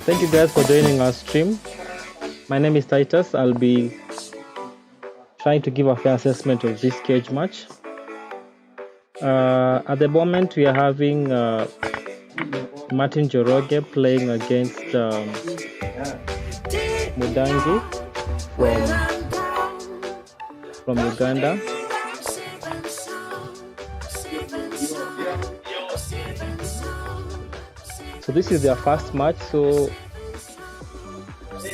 Thank you guys for joining our stream. My name is Titus. I'll be trying to give a fair assessment of this cage match. At the moment, we are having Martin Njoroge playing against Mudangi from Uganda. So this is their first match, so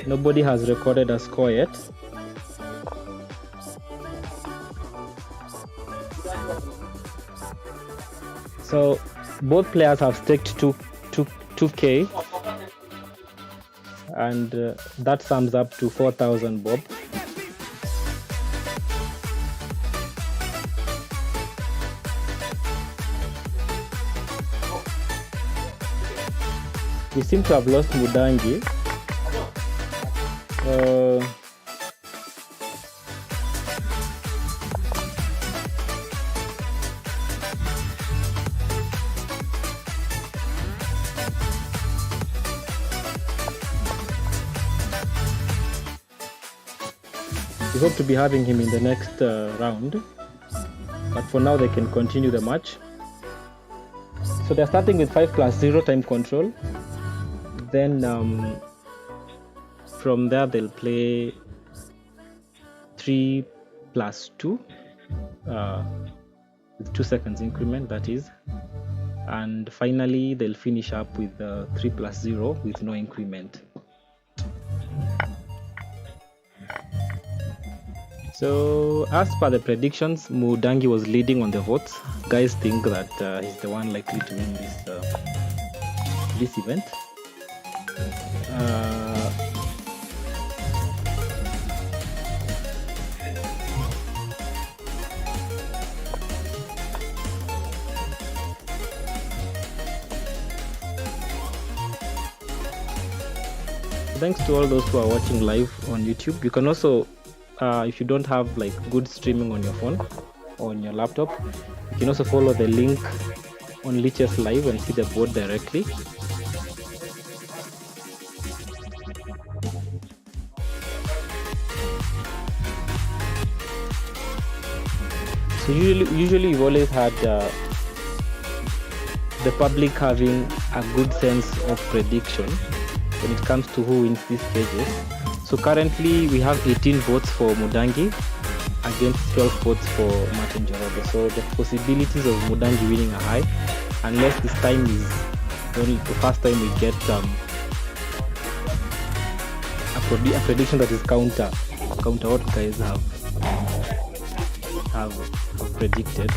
nobody has recorded a score yet. So both players have staked 2K, and that sums up to 4,000 bob. We seem to have lost Mudangi. We hope to be having him in the next round, but for now they can continue the match. So they're starting with 5+0 time control. Then from there they'll play 3+2 with 2 seconds increment, that is, and finally they'll finish up with 3+0 with no increment. So as per the predictions, Mudangi was leading on the votes. Guys think that he's the one likely to win this event. Thanks to all those who are watching live on YouTube. You can also, if you don't have like good streaming on your phone or on your laptop, you can also follow the link on Lichess Live and see the board directly. So usually you've always had the public having a good sense of prediction when it comes to who wins these cages. So currently we have 18 votes for Mudangi against 12 votes for Martin Njoroge. So the possibilities of Mudangi winning are high, unless this time is only the first time we get a prediction that is counter what guys have predicted.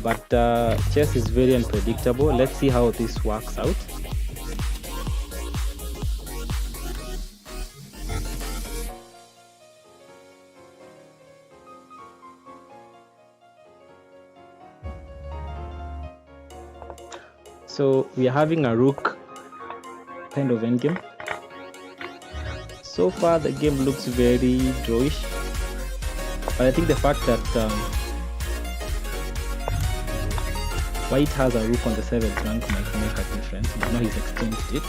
But chess is very unpredictable. Let's see how this works out. So we are having a rook kind of endgame. So far the game looks very drawish, but I think the fact that White has a rook on the 7th rank might make a difference. Now he's exchanged it.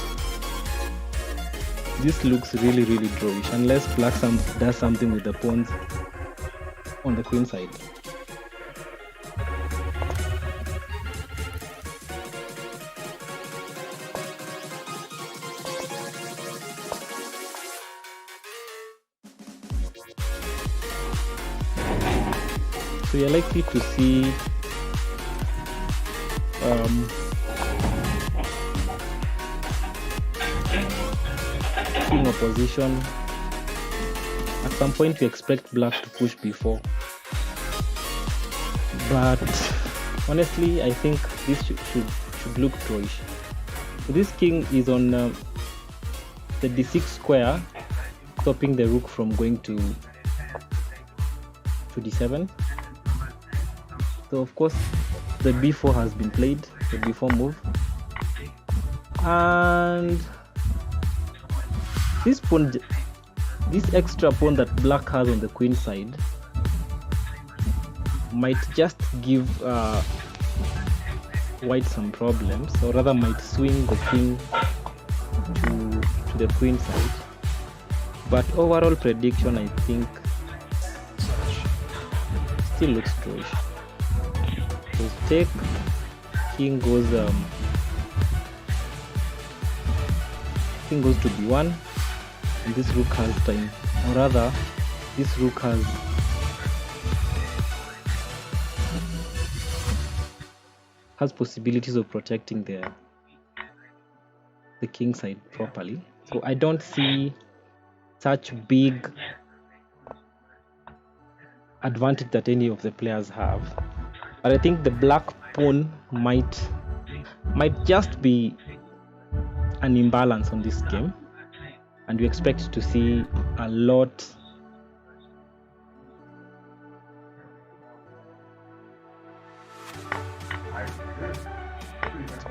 This looks really drawish, unless Black does something with the pawns on the queen side. So you're likely to see king opposition. At some point we expect Black to push b4, but honestly I think this should look drawish. So this king is on the d6 square, stopping the rook from going to d7. So of course the b4 has been played, the b4 move, and this extra pawn that Black has on the queen side might just give White some problems, or rather might swing the king to to the queen side, but overall prediction, I think still looks drawish. So take, king goes to b1, and this rook has time, or rather this rook has possibilities of protecting the king side properly. So I don't see such big advantage that any of the players have, but I think the black pawn might just be an imbalance on this game, and we expect to see a lot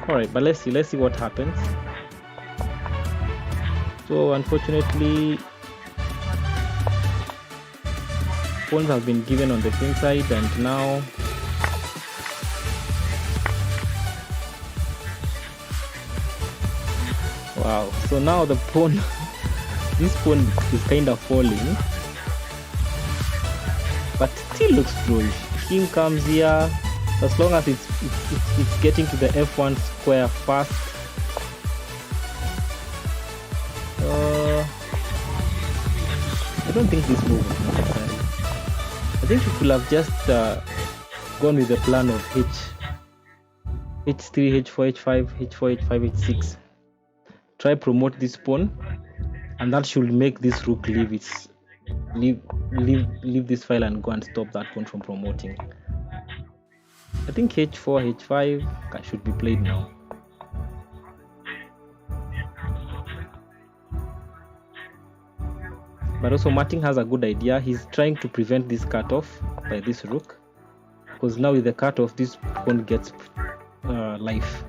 all right, but let's see what happens. So unfortunately, pawns have been given on the queen side, and now wow, so now the pawn this pawn is kind of falling, but still looks drawish. King comes here, as long as it's getting to the f1 square fast. I don't think this move is necessary. I think we could have just gone with the plan of h3, h4, h5, h4, h5, h6. Try promote this pawn, and that should make this rook leave this file and go and stop that pawn from promoting. I think h4, h5 should be played now. But also Martin has a good idea. He's trying to prevent this cutoff by this rook, because now with the cutoff, this pawn gets life.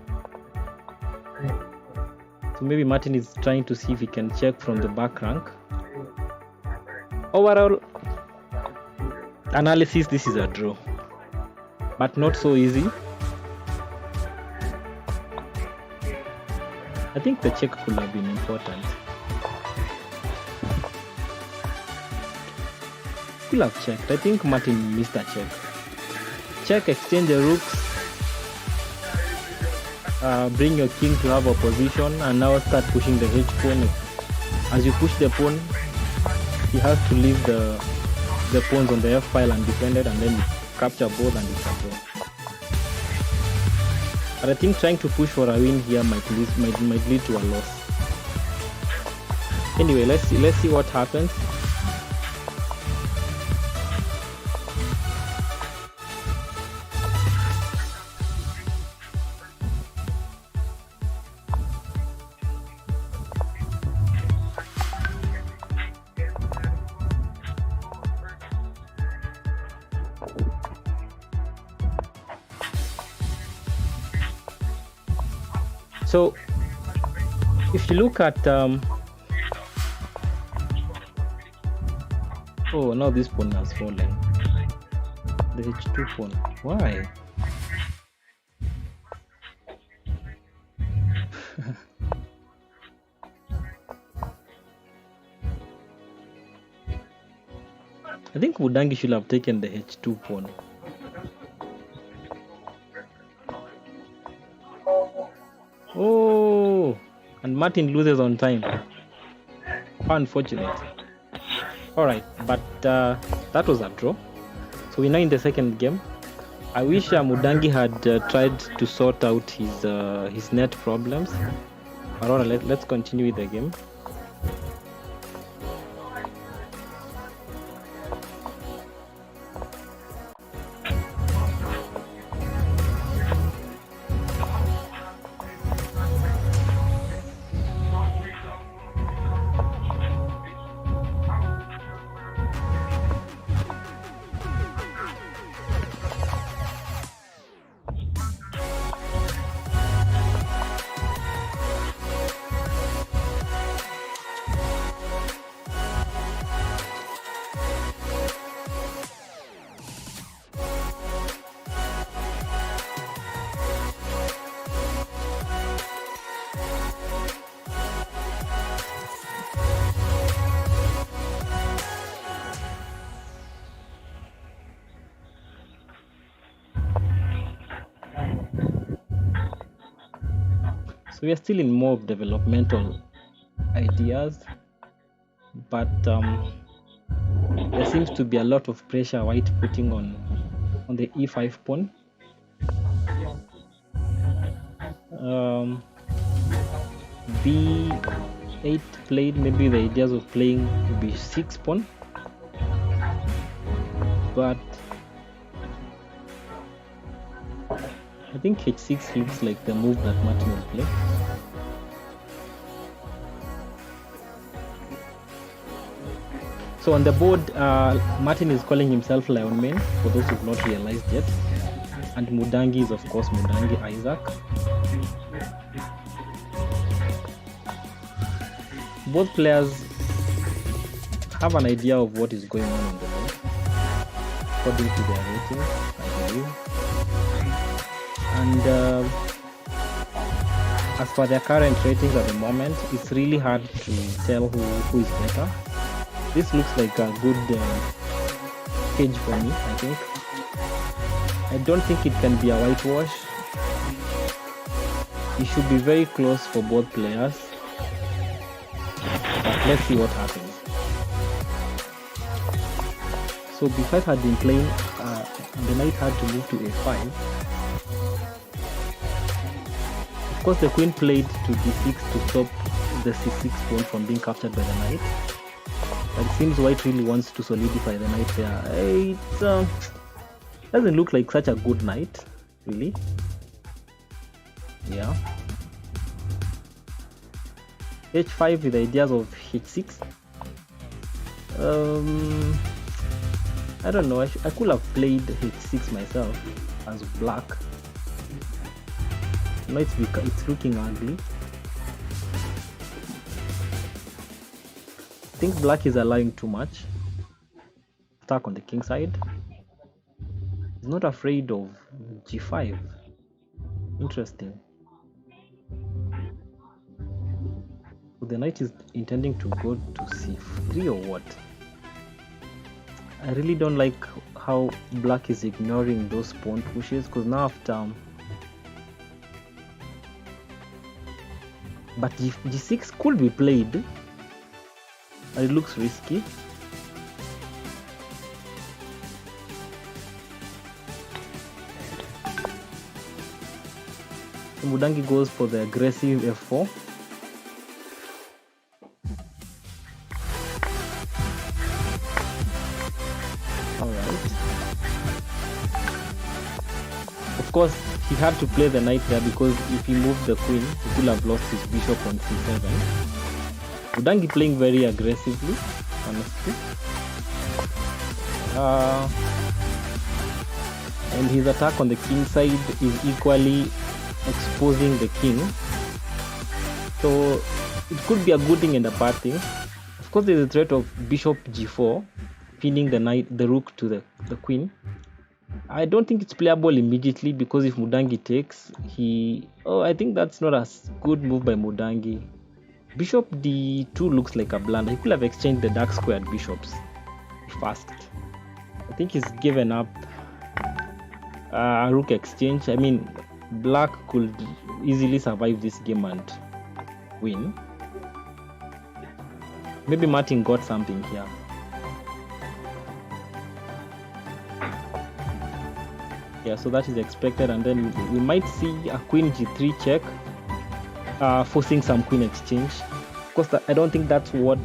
So maybe Martin is trying to see if he can check from the back rank. Overall analysis, this is a draw, but not so easy. I think the check could have been important. Could have checked. I think Martin missed a check. Check, exchange the rooks, bring your king to have opposition, and now start pushing the h pawn. As you push the pawn, he has to leave the pawns on the f file undefended, and then you capture both and it's a draw. But I think trying to push for a win here might lead to a loss. Anyway, let's see what happens. So if you look at oh, now this pawn has fallen, the h2 pawn. Why? I think Mudangi should have taken the h2 pawn. Oh, and Martin loses on time. Unfortunate. Alright, but that was a draw. So we're now in the second game. I wish Mudangi had tried to sort out his net problems. But alright, let's continue with the game. So we are still in more of developmental ideas, but there seems to be a lot of pressure white putting on the e5 pawn. B8 played, maybe the ideas of playing b6 pawn, but I think h6 looks like the move that Martin will play. So on the board, Martin is calling himself Lion Man, for those who've not realized yet. And Mudangi is, of course, Mudangi Isaac. Both players have an idea of what is going on the board, according to their ratings, I believe. And as for their current ratings at the moment, it's really hard to tell who is better. This looks like a good cage for me, I think. I don't think it can be a whitewash. It should be very close for both players. But let's see what happens. So b5 had been playing, the knight had to move to a5. Of course, the queen played to d6 to stop the c6 pawn from being captured by the knight. But it seems white really wants to solidify the knight there. It doesn't look like such a good knight, really. Yeah. h5 with ideas of h6. I don't know. I could have played h6 myself as black. Now it's looking ugly. I think black is allowing too much. Attack on the king side. He's not afraid of g5. Interesting. So the knight is intending to go to c3 or what? I really don't like how black is ignoring those pawn pushes, because now after but g6 could be played. It looks risky. So Mudangi goes for the aggressive f4. Alright. Of course, he had to play the knight there, because if he moved the queen, he could have lost his bishop on c7. Mudangi playing very aggressively, honestly. And his attack on the king side is equally exposing the king. So it could be a good thing and a bad thing. Of course, there's a threat of bishop g4, pinning the rook to the queen. I don't think it's playable immediately, because if Mudangi takes, I think that's not a good move by Mudangi. Bishop d2 looks like a blunder. He could have exchanged the dark squared bishops fast. I think he's given up rook exchange. I mean, black could easily survive this game and win. Maybe Martin got something here. Yeah, so that is expected, and then we might see a queen g3 check, forcing some queen exchange. Of course, I don't think that's what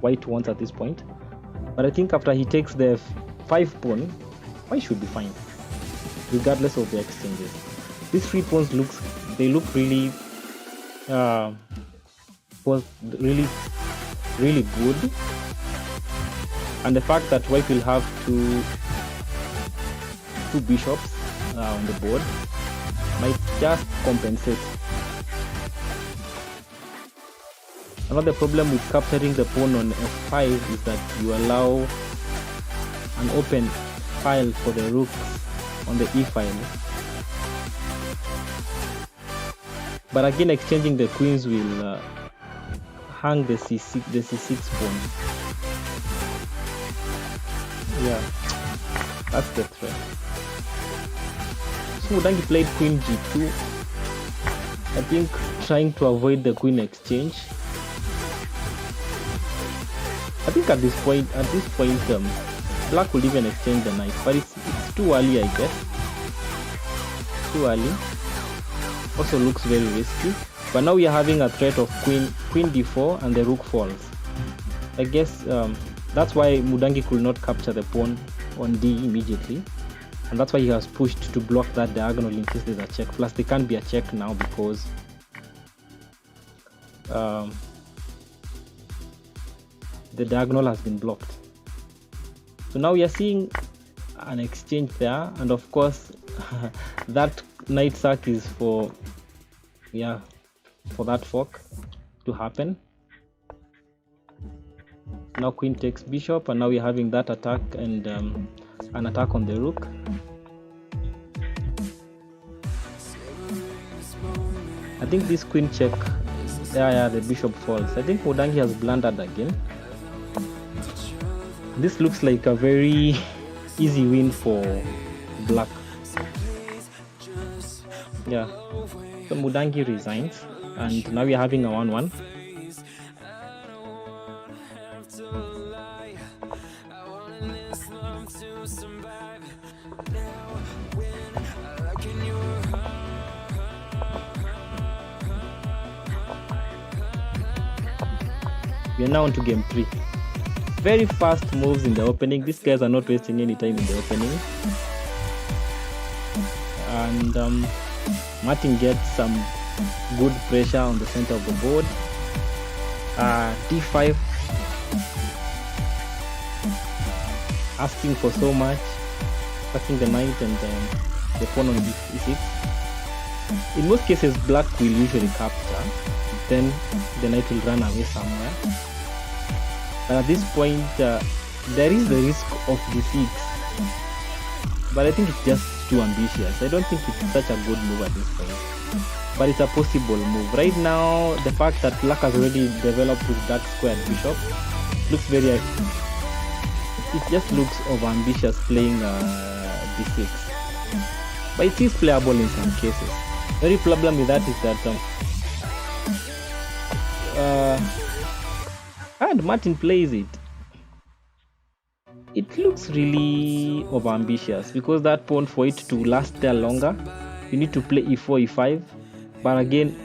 white wants at this point, but I think after he takes the 5 pawn, white should be fine, regardless of the exchanges. These 3 pawns look really really good, and the fact that white will have two bishops on the board might just compensate. Another problem with capturing the pawn on f5 is that you allow an open file for the rook on the e file. But again, exchanging the queens will hang the c6 pawn. Yeah, that's the threat. So Mudangi played queen g2. I think trying to avoid the queen exchange. I think at this point, black will even exchange the knight, but it's too early, I guess. Too early. Also looks very risky. But now we are having a threat of queen d4 and the rook falls. I guess that's why Mudangi could not capture the pawn on d immediately, and that's why he has pushed to block that diagonal in case there's a check. Plus there can't be a check now because the diagonal has been blocked. So now we are seeing an exchange there, and of course that knight sack is for that fork to happen. Now queen takes bishop, and now we're having that attack and an attack on the rook. I think this queen check, the bishop falls. I think Mudangi has blundered again. This looks like a very easy win for black. Yeah, so Mudangi resigns, and now we're having a 1-1. We are now on to game 3. Very fast moves in the opening. These guys are not wasting any time in the opening. And Martin gets some good pressure on the center of the board. d5, asking for so much, attacking the knight and the pawn on d6. In most cases, black will usually capture, then the knight will run away somewhere. But at this point, there is the risk of d6, but I think it's just too ambitious. I don't think it's such a good move at this point, but it's a possible move. Right now, the fact that black has already developed with that squared bishop looks very, it just looks over-ambitious playing d6, but it is playable in some cases. The only problem with that is that and Martin plays it. It looks really over-ambitious because that pawn, for it to last there longer, you need to play e4, e5. But again,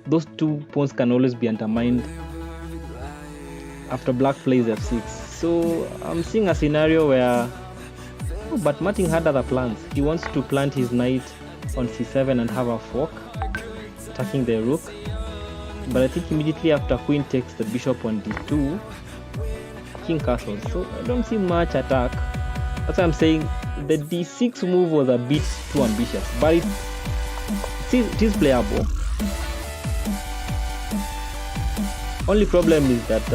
those two pawns can always be undermined after black plays f6. So I'm seeing a scenario where, but Martin had other plans. He wants to plant his knight on c7 and have a fork, attacking the rook. But I think immediately after queen takes the bishop on d2, king castles. So I don't see much attack. That's why I'm saying the d6 move was a bit too ambitious, but it is playable. Only problem is that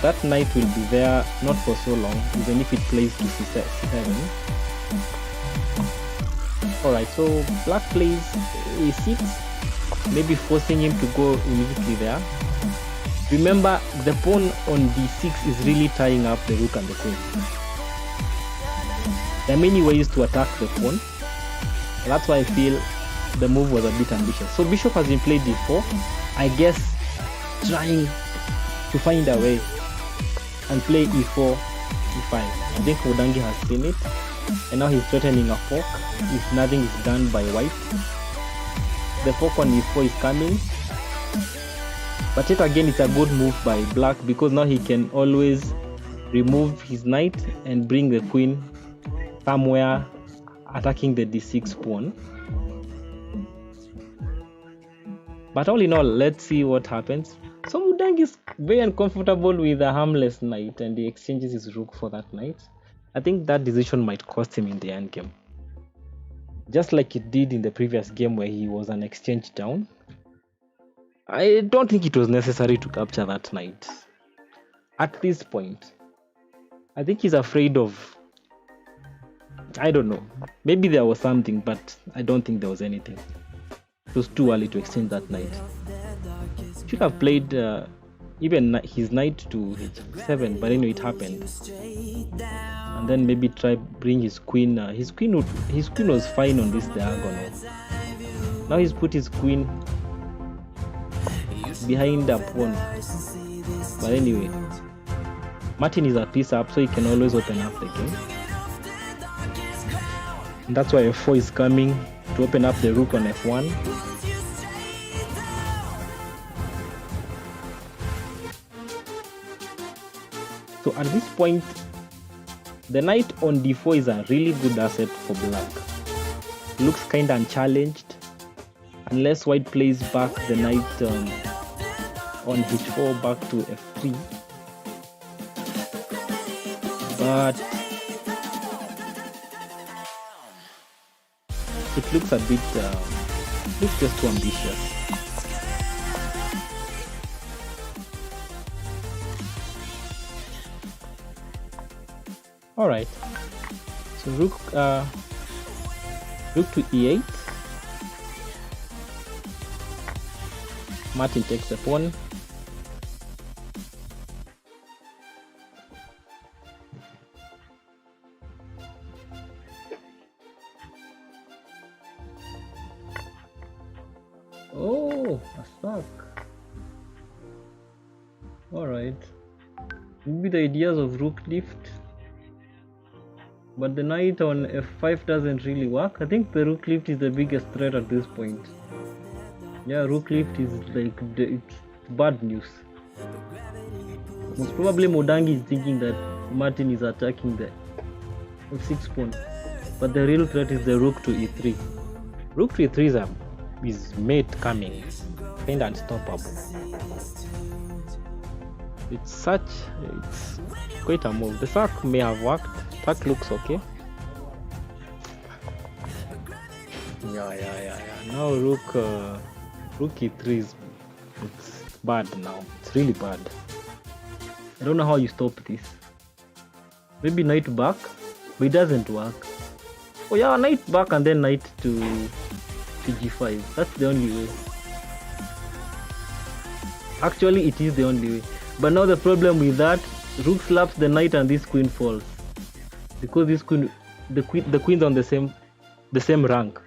that knight will be there not for so long, even if it plays to c7. Alright, so black plays a6, maybe forcing him to go immediately there. Remember, the pawn on d6 is really tying up the rook and the queen. There are many ways to attack the pawn. That's why I feel the move was a bit ambitious. So bishop has been played d4, I guess trying to find a way and play e4, e5. I think Mudangi has seen it, and now he's threatening a fork if nothing is done by white. The fork on e4 is coming, but yet again it's a good move by black because now he can always remove his knight and bring the queen somewhere attacking the d6 pawn. But all in all, let's see what happens. So Mudangi is very uncomfortable with a harmless knight, and he exchanges his rook for that knight. I think that decision might cost him in the end game, just like it did in the previous game where he was an exchange down. I don't think it was necessary to capture that knight at this point. I think he's afraid of, I don't know, maybe there was something, but I don't think there was anything. It was too early to exchange that knight. Should have played even his knight to h7, but anyway, it happened. And then maybe try bring his queen. His queen was fine on this diagonal. Now he's put his queen behind a pawn. But anyway, Martin is a piece up, so he can always open up the game. And that's why f4 is coming to open up the rook on f1. So at this point, the knight on d4 is a really good asset for black. It looks kind of unchallenged, unless white plays back the knight on h4 back to f3. But it looks a bit, looks just too ambitious. All right, so rook to e8. Martin takes the pawn. Oh, a sack. All right, maybe the ideas of rook lift. But the knight on f5 doesn't really work. I think the rook lift is the biggest threat at this point. Yeah, rook lift is like it's bad news. Most probably Mudangi is thinking that Martin is attacking the f6 pawn. But the real threat is the rook to e3. Rook to e3 is mate coming. Kind of unstoppable. It's quite a move. The sack may have worked. That looks okay. Yeah. Now rook e3 it's bad now. It's really bad. I don't know how you stop this. Maybe knight back, but it doesn't work. Oh yeah, knight back and then knight to g5. That's the only way. Actually, it is the only way. But now the problem with that, rook slaps the knight and this queen falls. Because this queen, the queen's on the same rank.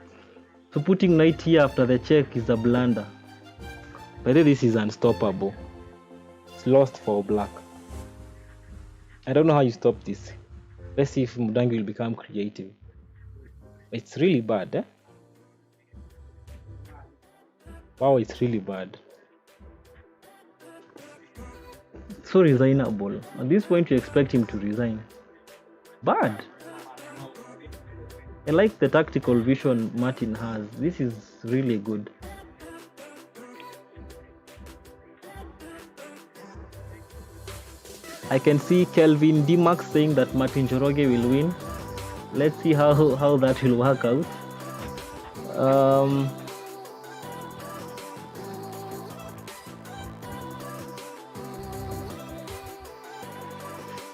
So putting knight here after the check is a blunder. But this is unstoppable. It's lost for black. I don't know how you stop this. Let's see if Mudangi will become creative. It's really bad, eh? Wow, it's really bad. So resignable. At this point, you expect him to resign. Bad. I like the tactical vision Martin has. This is really good. I can see Kelvin D-Max saying that Martin Njoroge will win. Let's see how that will work out.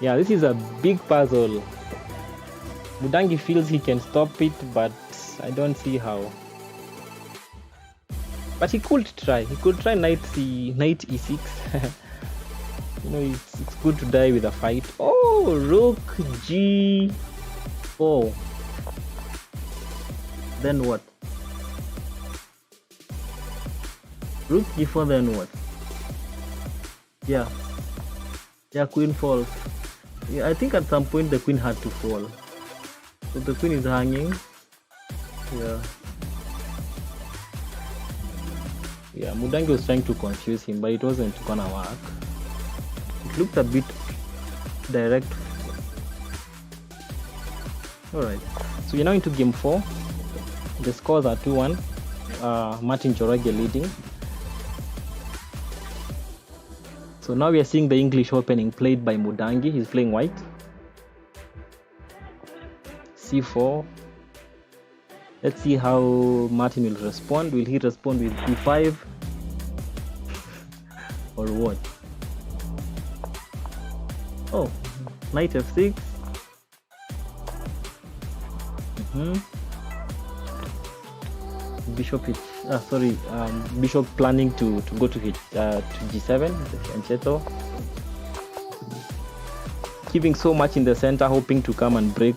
Yeah, this is a big puzzle. Mudangi feels he can stop it, but I don't see how. But he could try. He could try knight e6. You know, it's good to die with a fight. Oh, rook g4. Then what? Rook g4, then what? Yeah, queen falls. Yeah, I think at some point the queen had to fall. So the queen is hanging. Yeah, Mudangi was trying to confuse him, but it wasn't gonna work. It looked a bit direct. Alright, so we're now into game 4. The scores are 2-1. Martin Njoroge leading. So now we are seeing the English opening played by Mudangi. He's playing white. c4. Let's see how Martin will respond. Will he respond with d5 or what? Oh, knight f6. bishop bishop planning to go to g7, the fianchetto, keeping so much in the center, hoping to come and break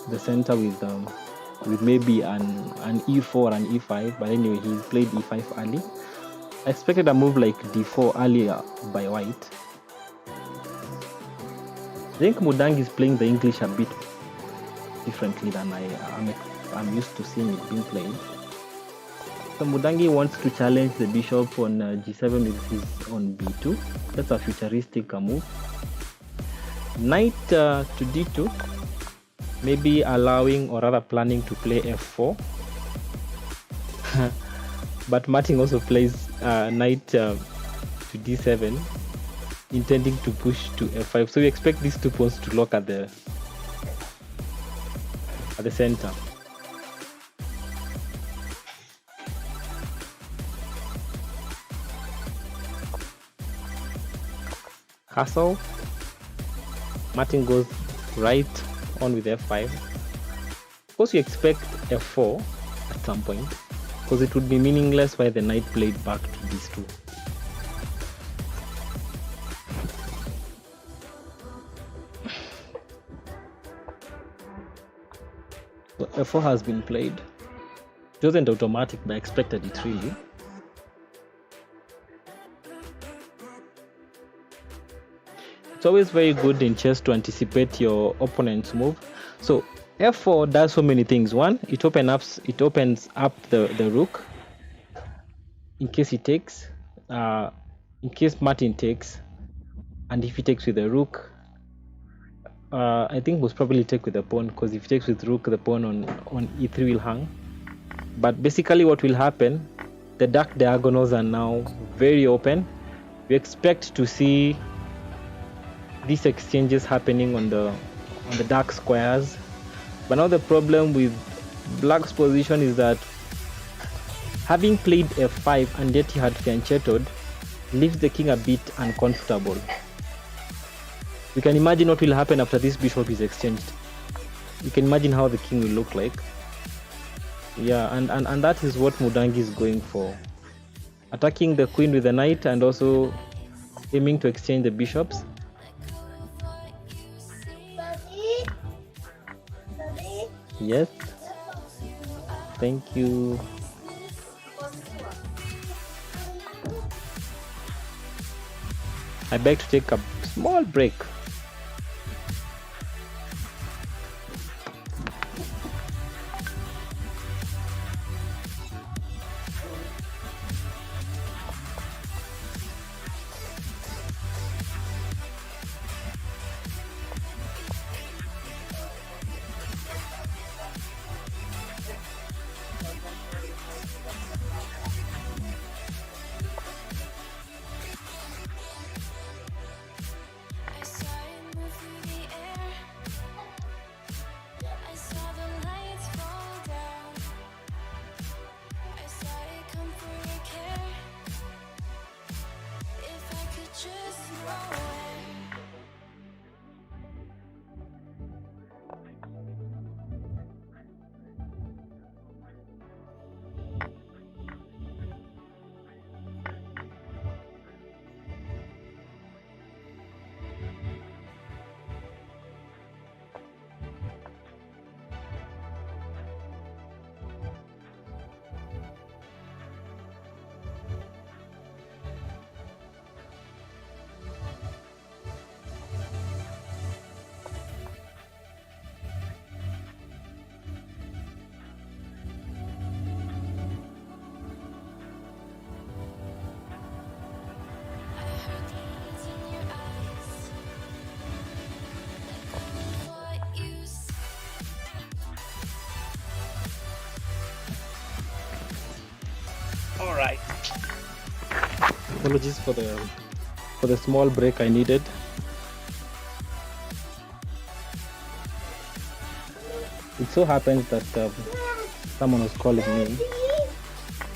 the center with maybe an e4 and e5. But anyway, he played e5 early. I expected a move like d4 earlier by white. I think Mudangi is playing the English a bit differently than I'm used to seeing it being played. So Mudangi wants to challenge the bishop on g7 with his on b2. That's a futuristic move. Knight to d2, maybe allowing or rather planning to play f4. But Martin also plays knight to d7, intending to push to f5. So we expect these 2 pawns to lock at the center. Castle. Martin goes right on with f5. Of course, you expect f4 at some point, because it would be meaningless why the knight played back to these 2. So f4 has been played. It wasn't automatic, but I expected it really. It's always very good in chess to anticipate your opponent's move. So f4 does so many things. One, it opens up the rook in case he takes, in case Martin takes, and if he takes with the rook, I think most probably take with the pawn, because if he takes with rook, the pawn on e3 will hang. But basically what will happen, the dark diagonals are now very open. We expect to see these exchanges happening on the dark squares. But now the problem with black's position is that having played f5 and yet he had fianchettoed leaves the king a bit uncomfortable. You can imagine what will happen after this bishop is exchanged. You can imagine how the king will look like. Yeah, and that is what Mudangi is going for. Attacking the queen with the knight and also aiming to exchange the bishops. Yes. Thank you. I beg to take a small break. All right. Apologies for the small break I needed. It so happens that someone was calling me,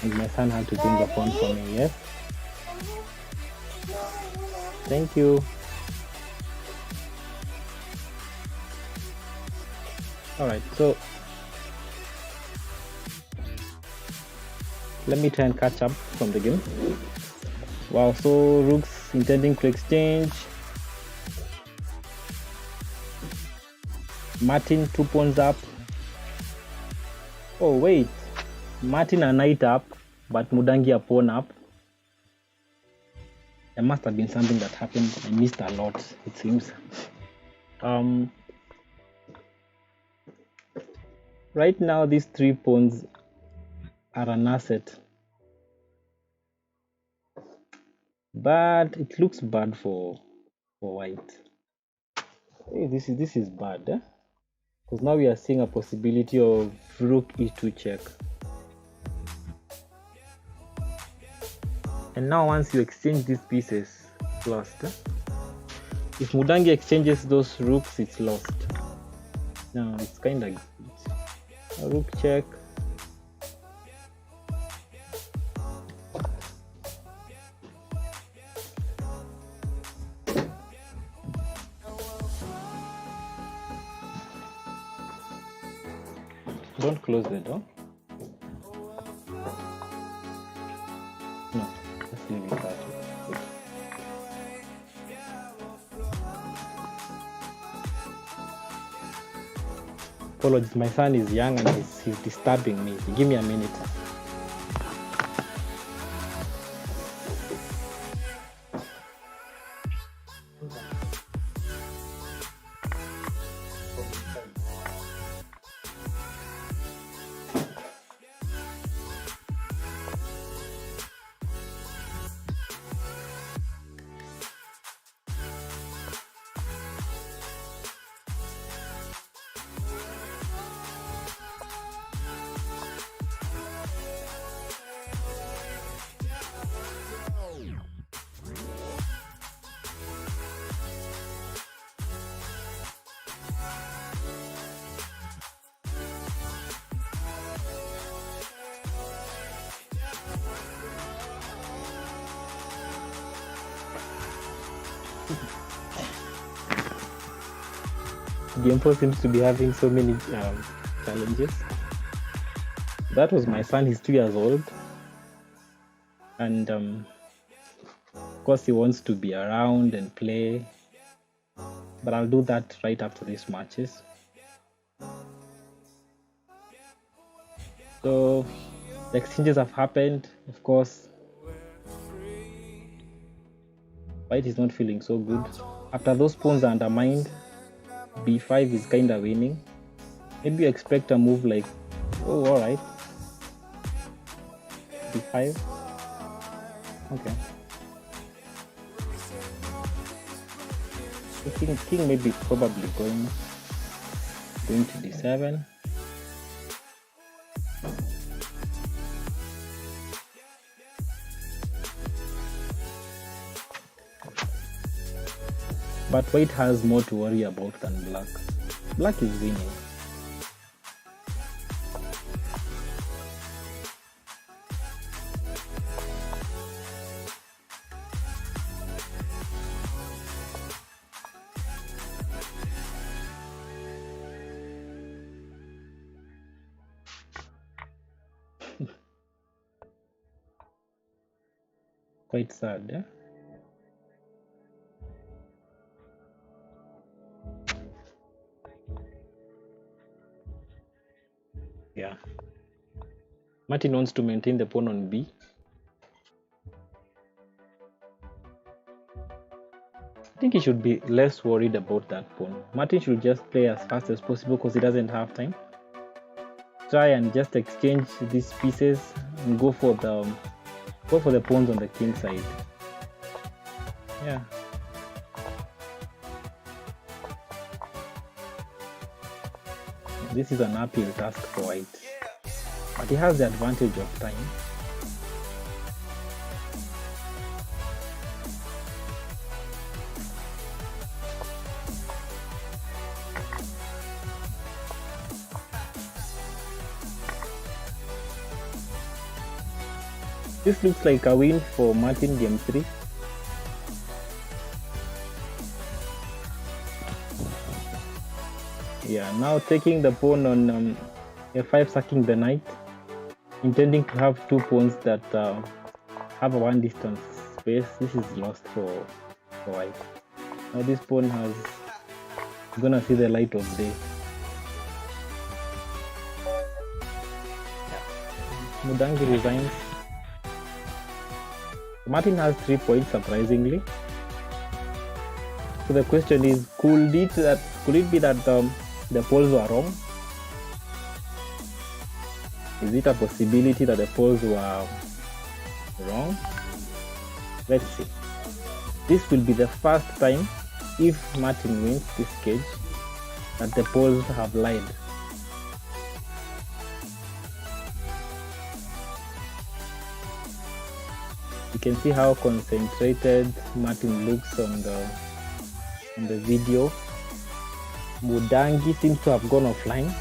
and my son had to bring the phone for me. Yes. Thank you. All right. So Let me try and catch up from the game. Wow, so rooks intending to exchange. Martin 2 pawns up. Oh wait, Martin a knight up, but Mudangi a pawn up. There must have been something that happened. I missed a lot, it seems. Right now, these 3 pawns are an asset, but it looks bad for white. Hey, this is bad, because now we are seeing a possibility of rook e2 check. And now once you exchange these pieces, it's lost. If Mudangi exchanges those rooks, it's lost. No, it's kind of a rook check. Don't close the door. No, just leave it out. Good. Apologies, my son is young and he's disturbing me. Give me a minute. Game4 seems to be having so many challenges. That was my son, he's 2 years old. And of course he wants to be around and play. But I'll do that right after these matches. So the exchanges have happened. Of course, white is not feeling so good. After those pawns are undermined, b5 is kind of winning. Maybe you expect a move like, oh, all right, b5. Okay. The king may be probably going to d7. But white has more to worry about than black. Black is winning. Quite sad, yeah? Yeah. Martin wants to maintain the pawn on B. I think he should be less worried about that pawn. Martin should just play as fast as possible because he doesn't have time. Try and just exchange these pieces and go for the pawns on the king side. Yeah. This is an uphill task for white, but he has the advantage of time. This looks like a win for Martin game 3. Yeah, now taking the pawn on f5, sacking the knight. intending to have two pawns that have a one distance space. This is lost for white. Now this pawn is gonna see the light of day. Mudangi resigns. Martin has 3 points, surprisingly. So the question is, could it be that the polls were wrong? Is it a possibility that the polls were wrong? Let's see. This will be the first time, if Martin wins this cage, that the polls have lied. You can see how concentrated Martin looks on the video. Mudangi seems to have gone offline,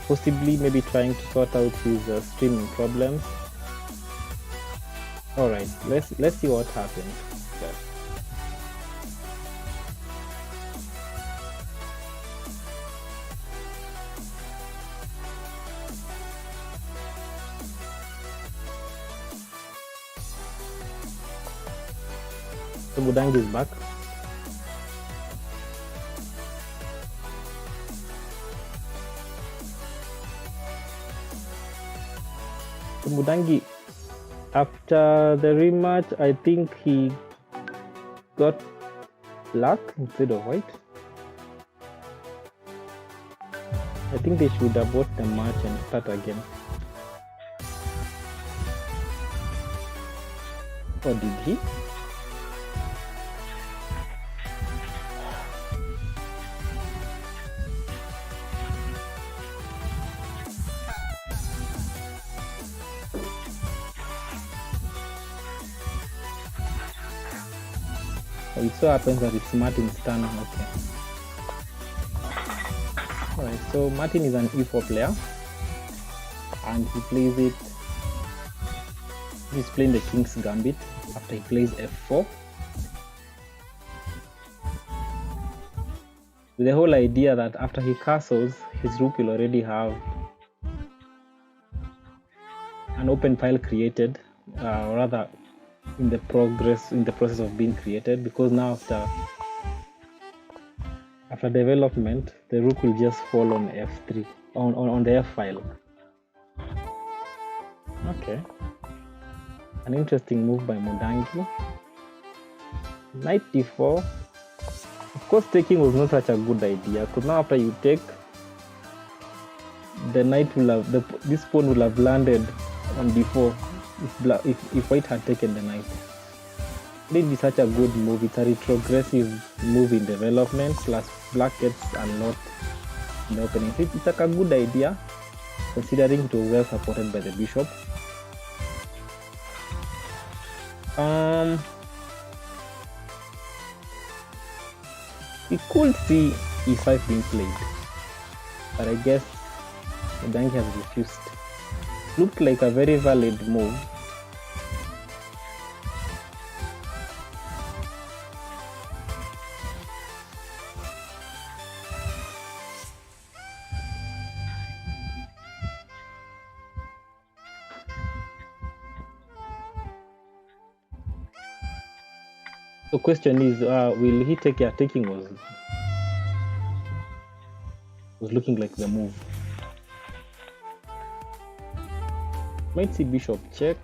possibly maybe trying to sort out his streaming problems. All right, let's see what happens. So Mudangi is back. So Mudangi, after the rematch, I think he got black instead of white. I think they should abort the match and start again. Or did he? It so happens that it's Martin's turn. Okay. Alright, so Martin is an e4 player and he plays it. He's playing the King's Gambit after he plays f4. With the whole idea that after he castles, his rook will already have an open file created, or rather in the process of being created, because now after development the rook will just fall on f3 on the f file. Okay, an interesting move by Mudangi. Knight d4. Of course, taking was not such a good idea, because now after you take, the knight will have this pawn will have landed on d4 if white had taken the knight. It would be such a good move. It's a retrogressive move in development, plus black gets a lot in the opening. It's like a good idea, considering it was well supported by the bishop. We could see e5 being played, but I guess Mudangi has refused. Looked like a very valid move. The question is, will he take? Taking was looking like the move. Might see bishop check.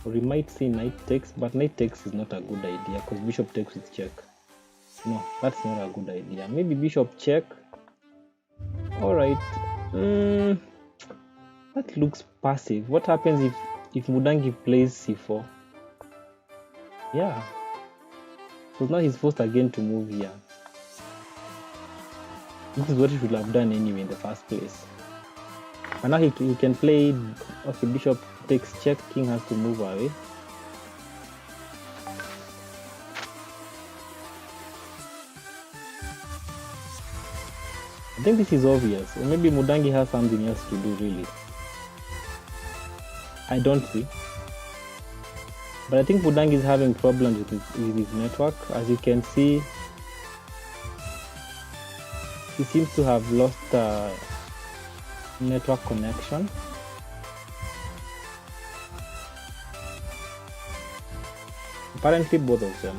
Or he might see knight takes, but knight takes is not a good idea because bishop takes with check. No, that's not a good idea. Maybe bishop check. Alright. That looks passive. What happens if Mudangi plays c4? Yeah. So now he's forced again to move here. This is what he should have done anyway in the first place. And now he can play. Okay, bishop takes check, king has to move away. I think this is obvious. Or maybe Mudangi has something else to do, really. I don't see. But I think Mudangi is having problems with his network. As you can see, he seems to have lost network connection. Apparently both of them.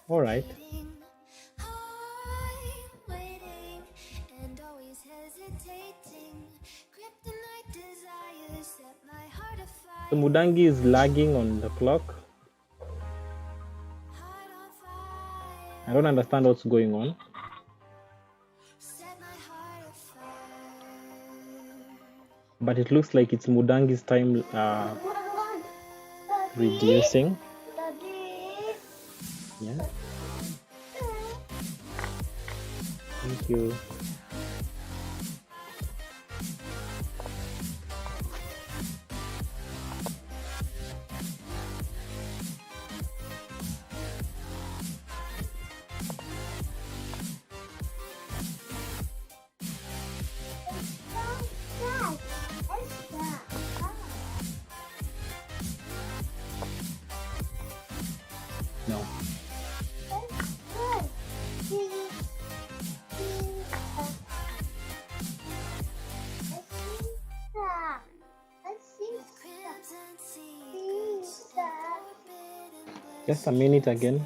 All right. The Mudangi is lagging on the clock. I don't understand what's going on. But it looks like it's Mudangi's time reducing. Yeah. Thank you. No. Just a minute again.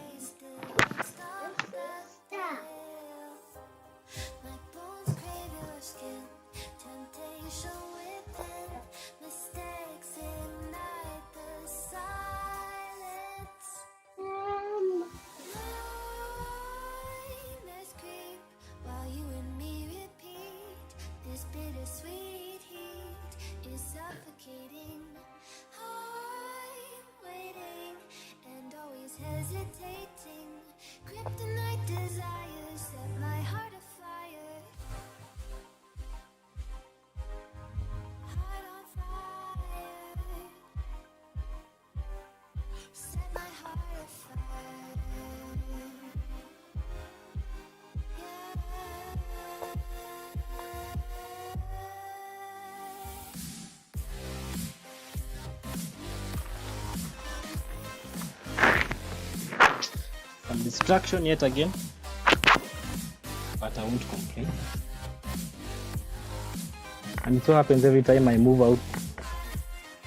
Some distraction yet again, but I won't complain. And it so happens every time I move out,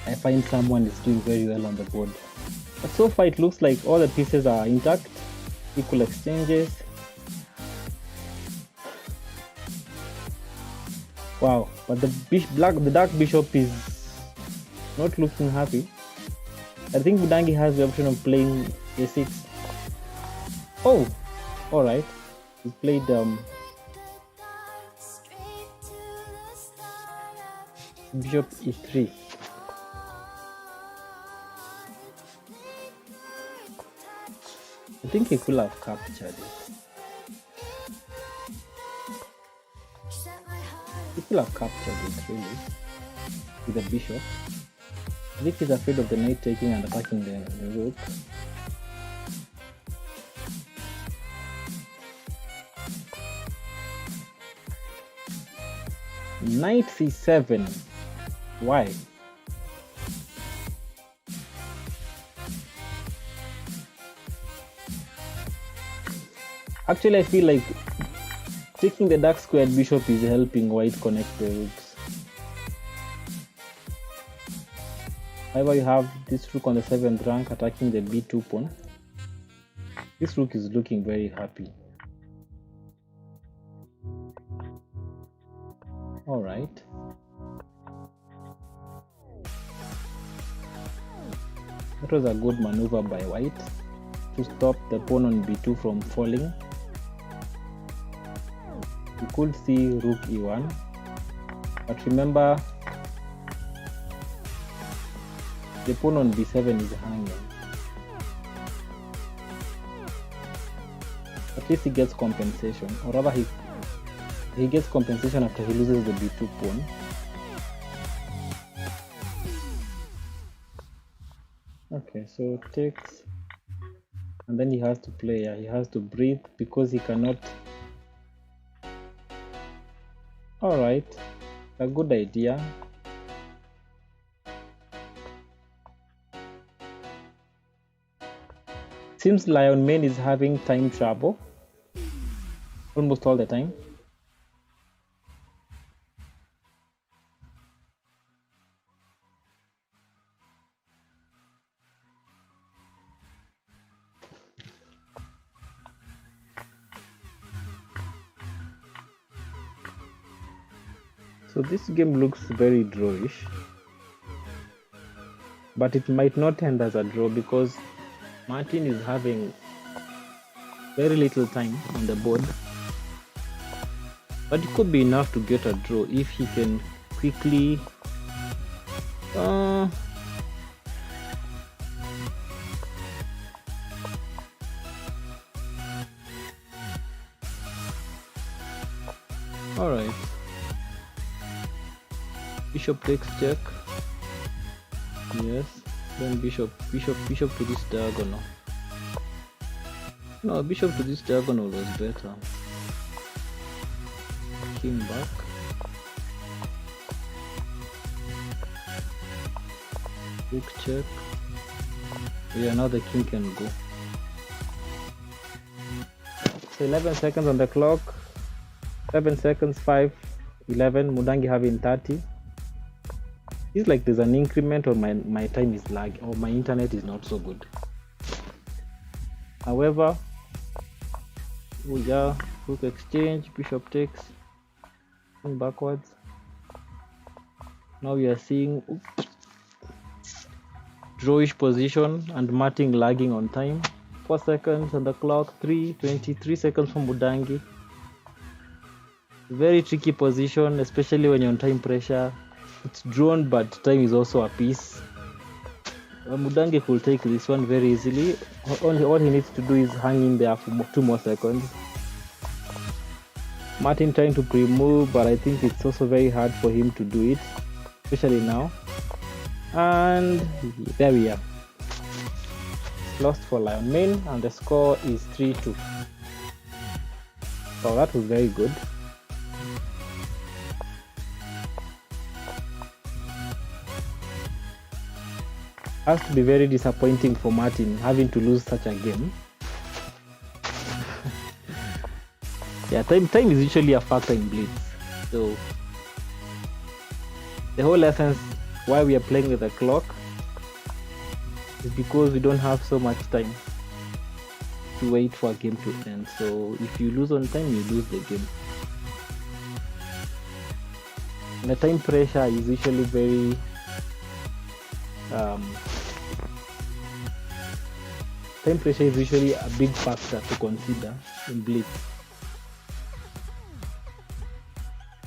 I find someone is doing very well on the board. But so far it looks like all the pieces are intact, equal exchanges. Wow, but the dark bishop is not looking happy. I think Mudangi has the option of playing a6. Oh, all right. He played bishop e3. I think he could have captured it. He could have captured it really with the bishop. I think he's afraid of the knight taking and attacking the rook. Knight c7. Why? Actually, I feel like taking the dark squared bishop is helping white connect the rooks. However, you have this rook on the 7th rank attacking the b2 pawn. This rook is looking very happy. All right. That was a good maneuver by white to stop the pawn on b2 from falling. You could see rook e1, but remember the pawn on b7 is hanging. At least he gets compensation, or rather he gets compensation after he loses the b2 pawn. So takes, and then he has to play. He has to breathe because he cannot. All right, a good idea. Seems Lion Mane is having time trouble almost all the time. So this game looks very drawish, but it might not end as a draw because Martin is having very little time on the board. But it could be enough to get a draw if he can quickly Alright. Bishop takes check. Yes. Then bishop to this diagonal. No, bishop to this diagonal was better. King back. Rook check. Yeah, now the king can go. So 11 seconds on the clock. 7 seconds, 5, 11. Mudangi having 30. It's like there's an increment or my time is lag or my internet is not so good. However, yeah, rook exchange, bishop takes, backwards. Now we are seeing drawish position and Martin lagging on time. 4 seconds on the clock, 23 seconds from Mudangi. Very tricky position, especially when you're on time pressure. It's drawn, but time is also a piece. Mudangi could take this one very easily. All he needs to do is hang in there for 2 more seconds. Martin trying to pre-move, but I think it's also very hard for him to do it, especially now. And there we are. Lost for Lion Mane, and the score is 3-2. So that was very good. Has to be very disappointing for Martin having to lose such a game. Yeah, time is usually a factor in Blitz. So the whole essence why we are playing with the clock is because we don't have so much time to wait for a game to end. So if you lose on time, you lose the game. And the time pressure is usually very time pressure is usually a big factor to consider in Blitz.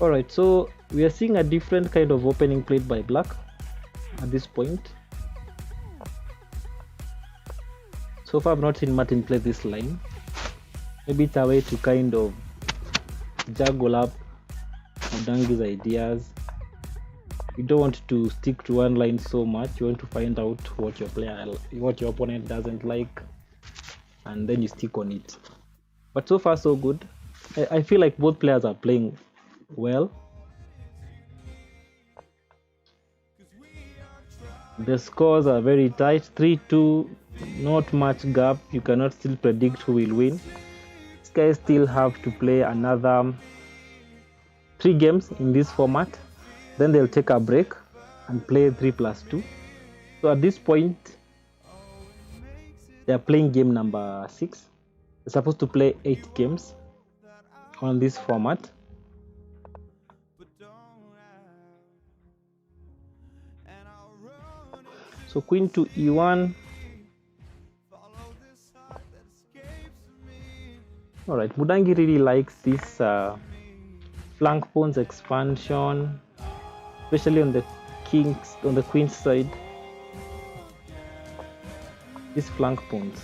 Alright, so we are seeing a different kind of opening played by Black at this point. So far I've not seen Martin play this line. Maybe it's a way to kind of juggle up Mudangi's ideas. You don't want to stick to one line so much. You want to find out what your opponent doesn't like, and then you stick on it. But so far so good. I feel like both players are playing well. The scores are very tight, 3-2, not much gap. You cannot still predict who will win. These guys still have to play another 3 games in this format. Then they'll take a break and play 3+2. So at this point, they're playing game number 6. They're supposed to play 8 games on this format. So queen to e1. Alright, Mudangi really likes this flank pawns expansion, especially on the queen's side. These flank pawns.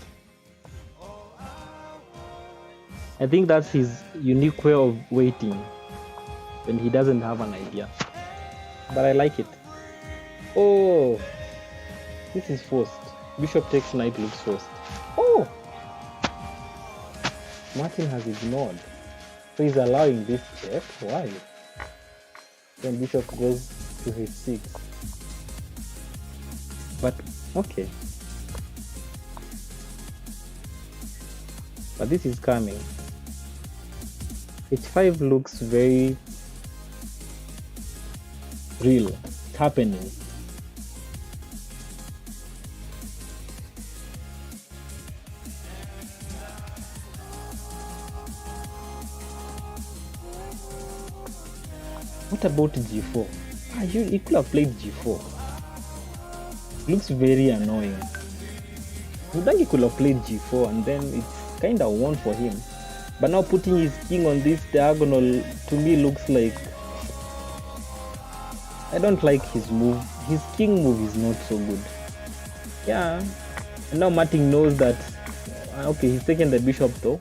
I think that's his unique way of waiting when he doesn't have an idea. But I like it. Oh, this is forced. Bishop takes knight looks forced. Oh! Martin has ignored. So he's allowing this check. Why? Then bishop goes to h6. But okay. But this is coming. h5 looks very real. It's happening. What about g4? He could have played g4. Looks very annoying. Mudangi could have played g4 and then it's kind of won for him. But now putting his king on this diagonal to me looks like... I don't like his move. His king move is not so good. Yeah. And now Martin knows that... Okay, he's taken the bishop though.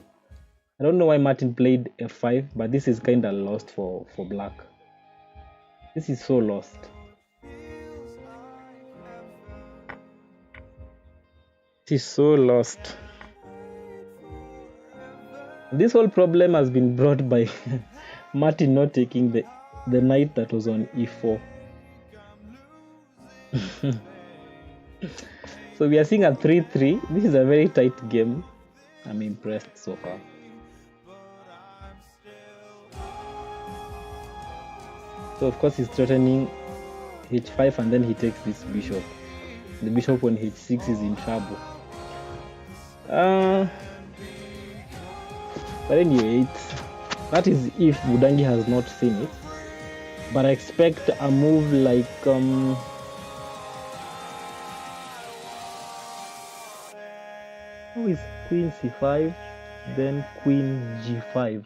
I don't know why Martin played f5, but this is kind of lost for black. This is so lost. It is so lost. This whole problem has been brought by Martin not taking the knight that was on e4. So we are seeing a 3-3. This is a very tight game. I'm impressed so far. So of course he's threatening h5 and then he takes this bishop. The bishop on h6 is in trouble. But anyway, that is if Mudangi has not seen it. But I expect a move like is queen c5, then queen g5.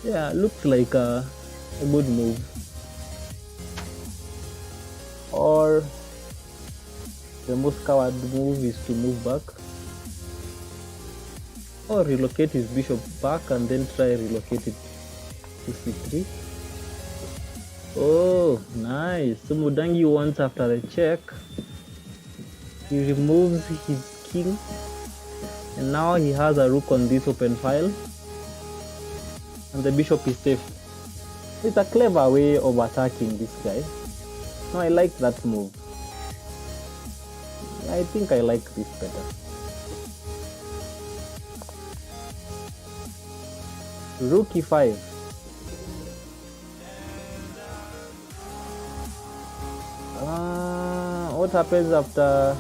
Yeah, looks like a good move. Or the most coward move is to move back. Or relocate his bishop back and then try relocate it to c3. Oh, nice. So Mudangi wants after the check. He removes his king. And now he has a rook on this open file. And the bishop is safe. It's a clever way of attacking this guy. No, I like that move. I think I like this better. Rook e5. What happens after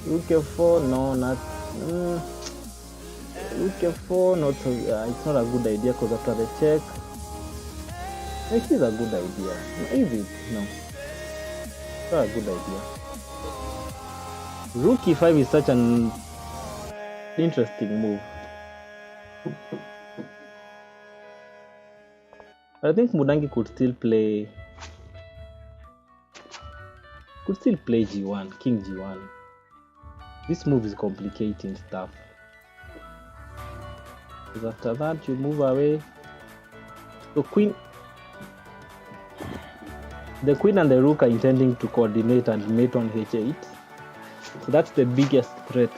rook f4? No, not rook f4. Not so. It's not a good idea because after the check, it is a good idea. Is it? No, it's not a good idea. Rook e5 is such an interesting move. I think Mudangi could still play g1, king g1. This move is complicating stuff. Because after that you move away. So the queen and the rook are intending to coordinate and mate on h8. So that's the biggest threat.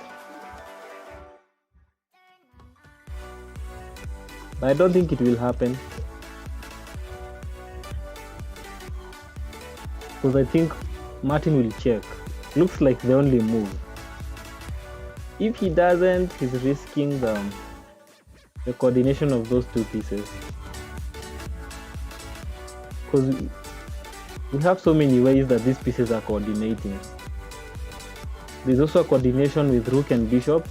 But I don't think it will happen. Because I think Martin will check. Looks like the only move. If he doesn't, he's risking the coordination of those two pieces. Because we have so many ways that these pieces are coordinating. There's also a coordination with rook and bishop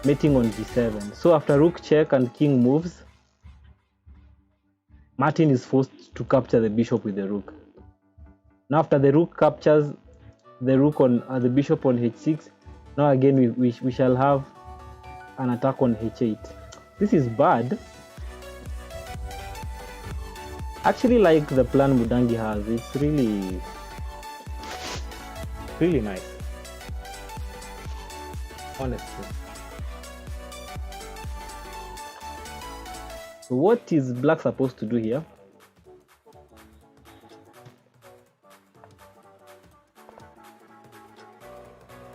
mating on g7. So after rook check and king moves, Martin is forced to capture the bishop with the rook. Now after the rook captures the rook on the bishop on h6, now again we shall have an attack on h8. This is bad. Actually like the plan Mudangi has. It's really nice. Honestly. So what is black supposed to do here?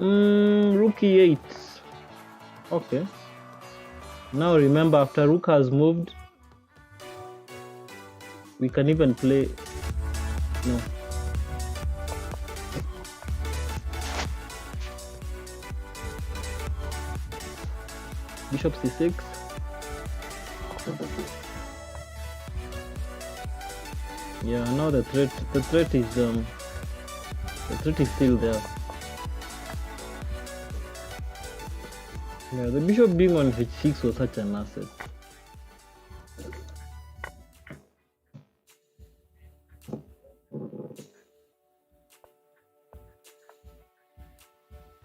Rook e8. Okay. Now remember, after rook has moved, we can even play. No. Bishop c6. Yeah, now the threat is still there. Yeah, the bishop being on h6 was such an asset.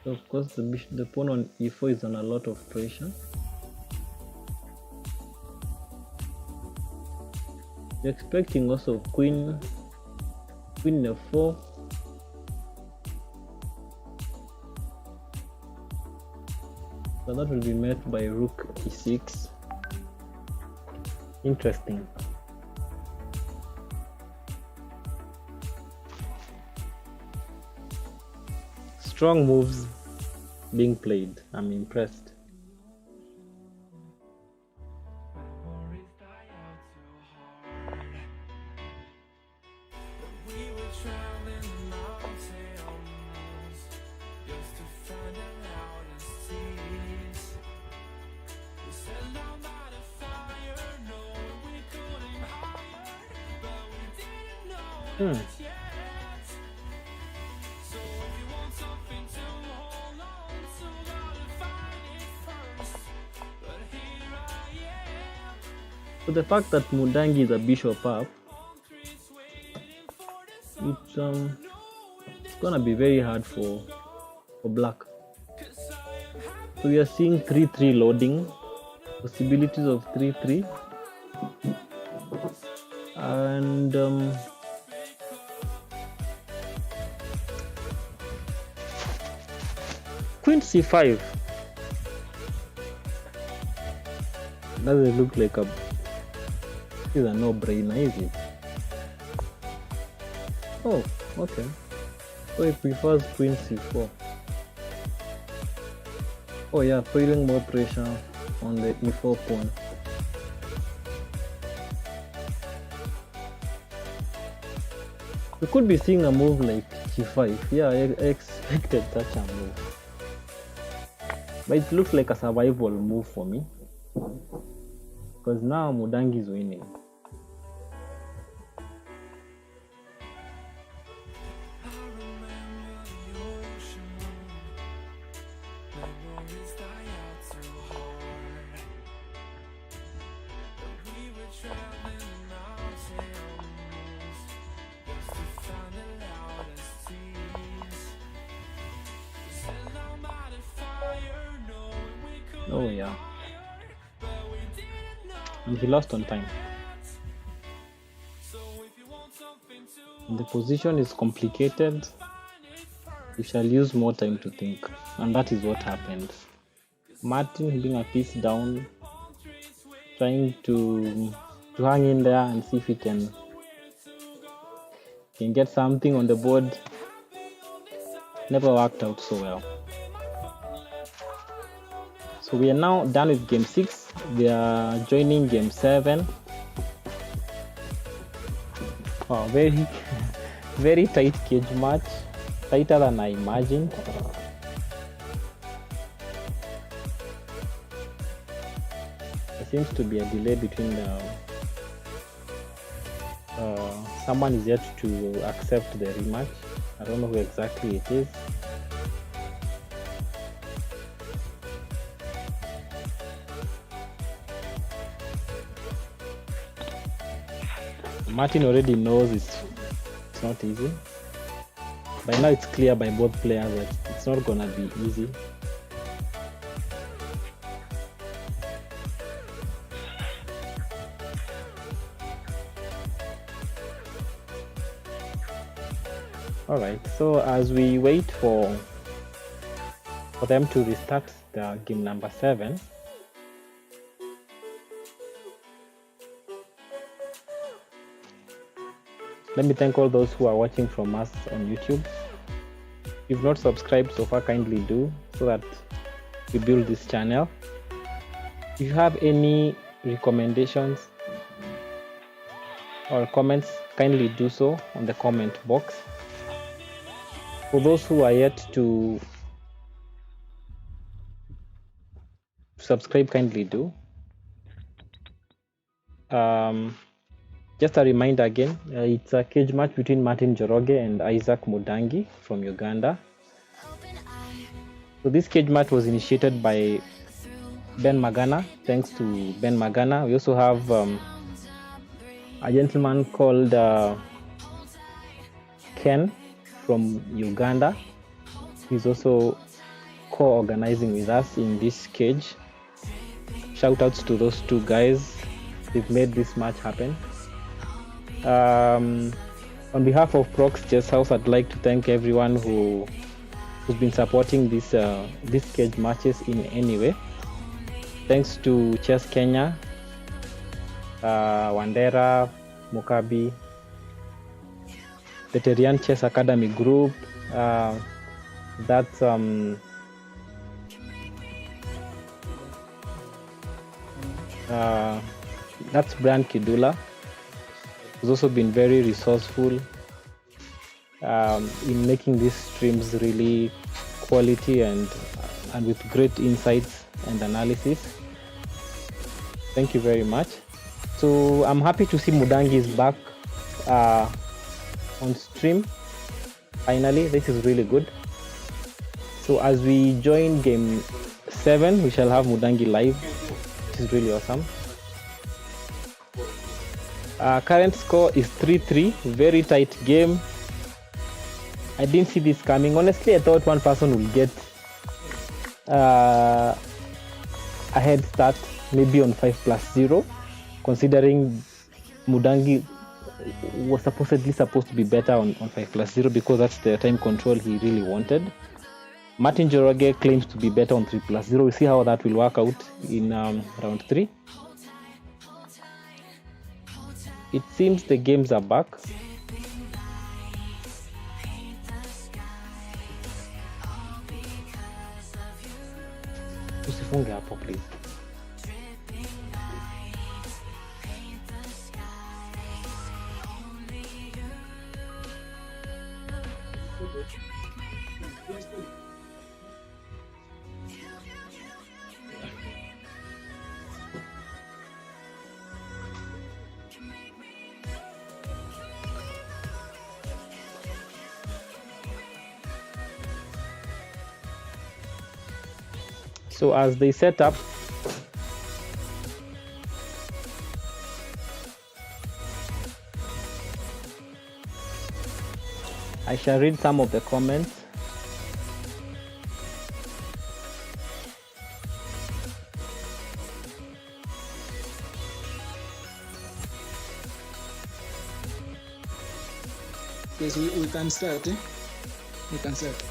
So of course the pawn on e4 is on a lot of pressure. You're expecting also queen f4. So that will be met by rook e6. Interesting. Strong moves being played. I'm impressed. So the fact that Mudangi is a bishop up, it's gonna be very hard for black. So we are seeing 3-3 loading, possibilities of 3-3, and queen c5 doesn't look like a no-brainer, is it? Oh, okay. So he prefers queen c4. Oh yeah, putting more pressure on the e4 pawn. We could be seeing a move like g5. Yeah, I expected such a move. But it looks like a survival move for me, because now Mudangi is winning. Oh yeah, and he lost on time. The position is complicated. We shall use more time to think, and that is what happened. Martin being a piece down, trying to hang in there and see if he can get something on the board. Never worked out so well. So we are now done with game 6. We are joining game 7. Oh, very very tight cage match, tighter than I imagined. There seems to be a delay between someone is yet to accept the rematch. I don't know who exactly it is. Martin already knows it's not easy. By now it's clear by both players that it's not gonna be easy. Alright, so as we wait for them to restart the game number 7, Let me thank all those who are watching from us on YouTube. If you've not subscribed so far, kindly do, so that we build this channel. If you have any recommendations or comments, kindly do so on the comment box. For those who are yet to subscribe, kindly do. Just a reminder again, it's a cage match between Martin Njoroge and Isaac Mudangi from Uganda. So this cage match was initiated by Ben Magana. Thanks to Ben Magana. We also have a gentleman called Ken from Uganda. He's also co-organizing with us in this cage. Shout outs to those two guys. They've made this match happen. On behalf of Prox Chess House, I'd like to thank everyone who's been supporting these cage matches in any way. Thanks to Chess Kenya, Wandera, Mukabi, Veteran Chess Academy Group. That's Brian Kidula, who's also been very resourceful in making these streams really quality and with great insights and analysis. Thank you very much. So I'm happy to see Mudangi is back on stream. Finally, this is really good. So as we join game 7, we shall have Mudangi live, which is really awesome. Current score is 3-3, very tight game. I didn't see this coming. Honestly, I thought one person would get a head start, maybe on 5+0, considering Mudangi was supposed to be better on 5+0 because that's the time control he really wanted. Martin Njoroge claims to be better on 3+0. We'll see how that will work out in round 3. It seems the games are back. Usifunge hapo please. So as they set up, I shall read some of the comments. Yes, we can start. We can start.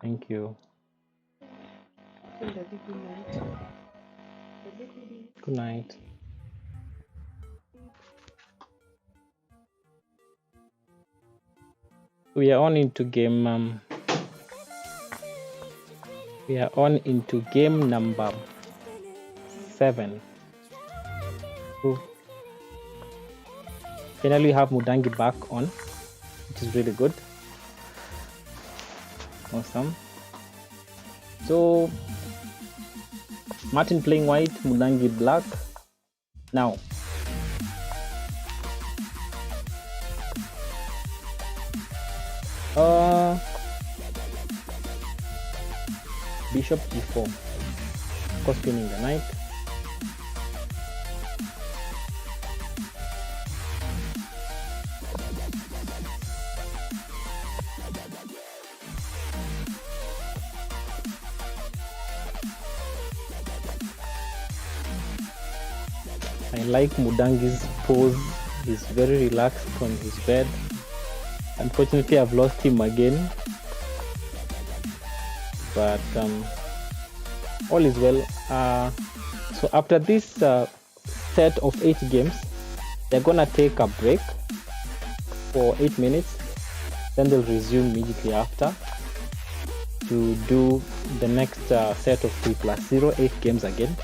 Thank you. Good night. We are on into game. We are on into game number 7. So finally, we have Mudangi back on, which is really good. Awesome. So Martin playing white, Mudangi black. Now Bishop e4, of course pinning the knight. I like Mudangi's pose. He's very relaxed on his bed. Unfortunately, I've lost him again. But all is well. So after this set of 8 games, they're gonna take a break for 8 minutes. Then they'll resume immediately after to do the next set of 3+0, 8 games again.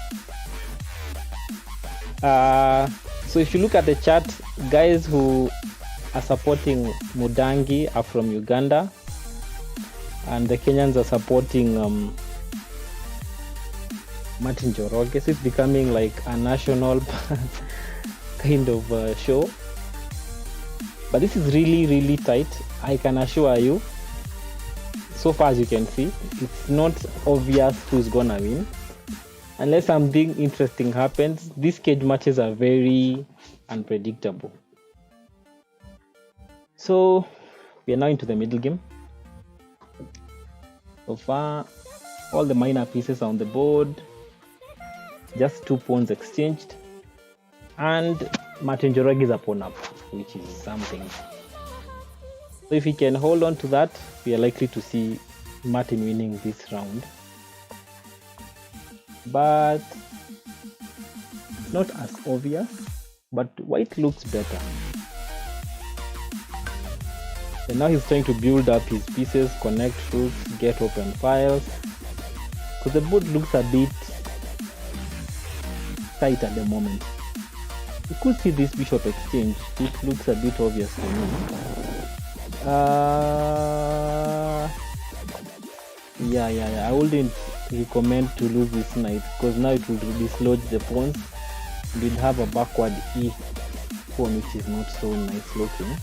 So if you look at the chart, guys who are supporting Mudangi are from Uganda, and the Kenyans are supporting Martin Njoroge. So it's becoming like a national kind of show. But this is really tight. I can assure you, so far as you can see, it's not obvious who's gonna win. Unless something interesting happens, these cage matches are very unpredictable. So we are now into the middle game. So far, all the minor pieces are on the board. Just 2 pawns exchanged. And Martin Njoroge is a pawn up, which is something. So if he can hold on to that, we are likely to see Martin winning this round. But not as obvious, but white looks better. And now he's trying to build up his pieces, connect roots, get open files. Because the board looks a bit tight at the moment. You could see this bishop exchange. It looks a bit obvious to me. Yeah. I wouldn't recommend to lose this knight because now it will dislodge the pawns. We'll have a backward E pawn, which is not so nice looking.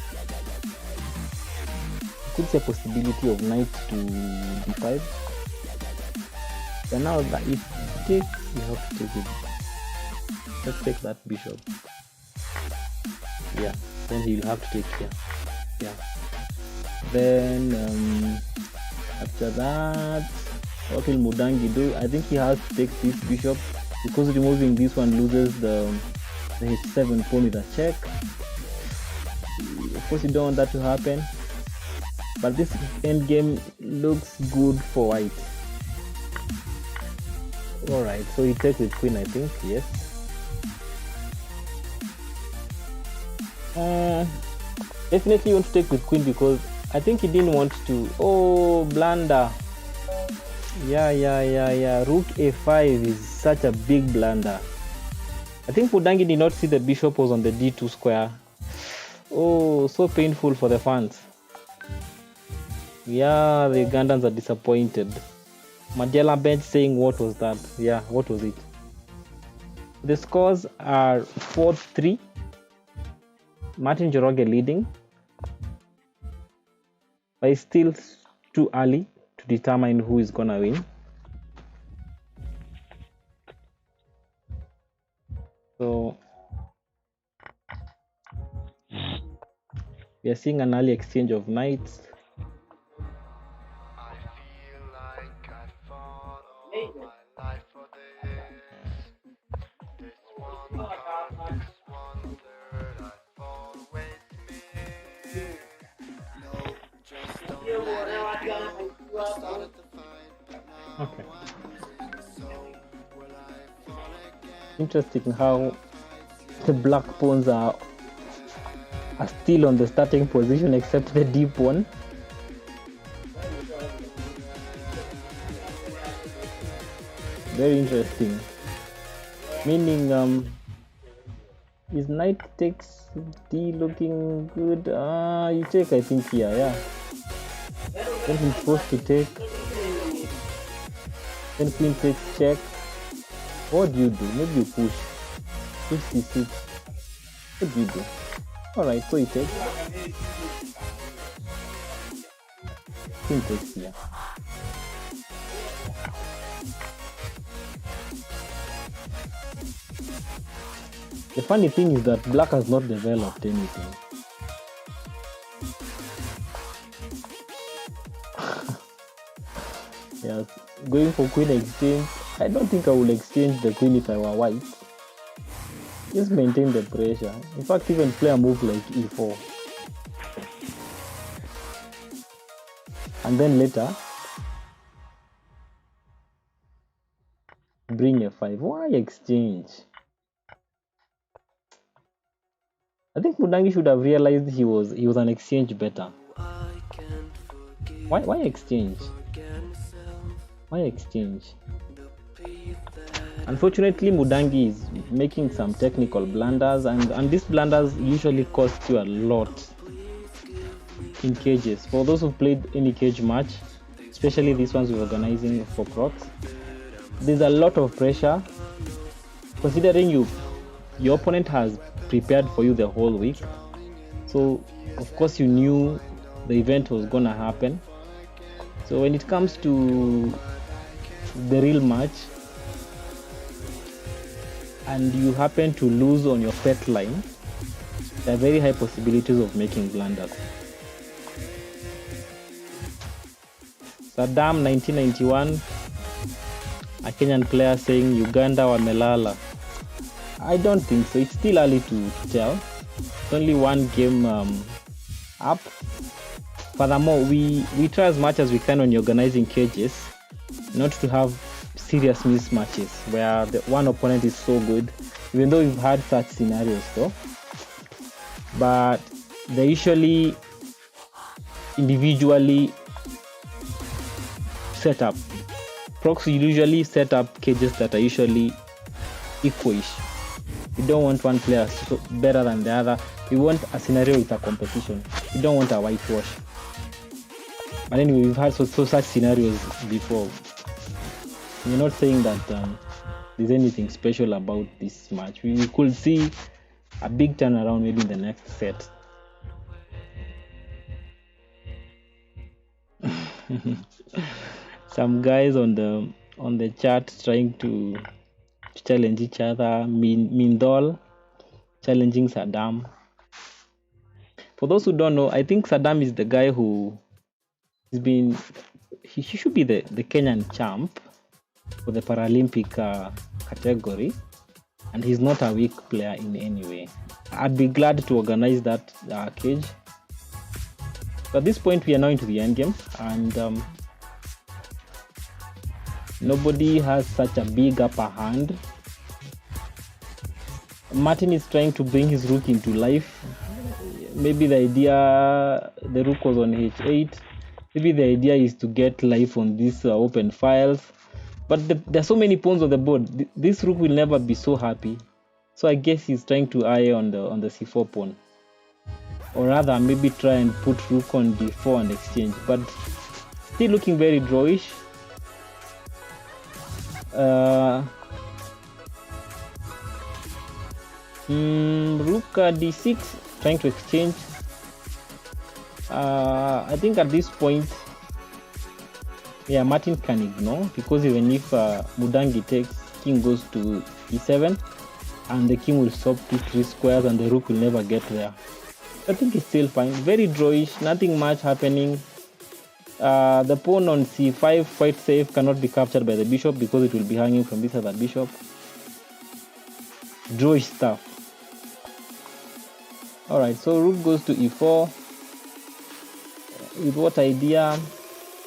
Could see a possibility of knight to d5. But now that it takes, you have to take it. Let's take that bishop. Yeah, then he'll have to take here. Yeah. Then after that, what will Mudangi do? I think he has to take this bishop because removing this one loses the h7 pawn with a check. Of course, you don't want that to happen. But this endgame looks good for white. Alright, so he takes with queen, I think, yes. Definitely want to take with queen because I think he didn't want to. Oh, blunder. Yeah. Rook a5 is such a big blunder. I think Mudangi did not see the bishop was on the d2 square. Oh, so painful for the fans. Yeah, the Ugandans are disappointed. Mandela bench saying, what was that? Yeah, what was it? The scores are 4-3. Martin Njoroge leading. But it's still too early to determine who is gonna win. So we are seeing an early exchange of knights. Okay. Interesting how the black pawns are still on the starting position except the d pawn. Very interesting. Meaning his knight takes d looking good. You take, I think, here, yeah. Then he's supposed to take. Then queen takes check. What do you do? Maybe you push. Push c6. What do you do? Alright, so he takes. Queen takes here. The funny thing is that black has not developed anything. Yes, going for queen exchange. I don't think I will exchange the queen if I were white. Just maintain the pressure. In fact, even play a move like e4. And then later, bring a5. Why exchange? I think Mudangi should have realized he was an exchange better. Why exchange? Why exchange? Unfortunately, Mudangi is making some technical blunders, and these blunders usually cost you a lot in cages. For those who've played any cage match, especially these ones we're organizing for Prox, there's a lot of pressure considering your opponent has prepared for you the whole week. So of course you knew the event was gonna happen. So when it comes to the real match and you happen to lose on your pet line, there are very high possibilities of making blunders. Saddam 1991, a Kenyan player saying Uganda wamelala. I don't think so. It's still early to tell. It's only one game up. Furthermore, we try as much as we can when you're organizing cages not to have serious mismatches where the one opponent is so good, even though we've had such scenarios though. But they usually individually set up. Prox usually set up cages that are usually equal-ish. We don't want one player better than the other. We want a scenario with a competition. We don't want a whitewash. But anyway, we've had such scenarios before. We're not saying that there's anything special about this match. We could see a big turnaround maybe in the next set. Some guys on the chat trying to challenge each other. Mindol challenging Saddam. For those who don't know, I think Saddam is the guy who has been. He should be the Kenyan champ for the Paralympic category, and he's not a weak player in any way. I'd be glad to organize that cage. So at this point, we are now into the end game, and nobody has such a big upper hand. Martin is trying to bring his rook into life. Maybe the idea, the rook was on h8. Maybe the idea is to get life on these open files. But there are so many pawns on the board. This rook will never be so happy. So I guess he's trying to eye on the c4 pawn. Or rather, maybe try and put rook on d4 and exchange. But still looking very drawish. Rook d6, trying to exchange. I think at this point, yeah, Martin can ignore, because even if Mudangi takes, king goes to e7, and the king will stop 2-3 squares and the rook will never get there. I think it's still fine. Very drawish, nothing much happening. The pawn on c5, quite safe, cannot be captured by the bishop because it will be hanging from this other bishop. Drawish stuff. Alright, so rook goes to e4. With what idea?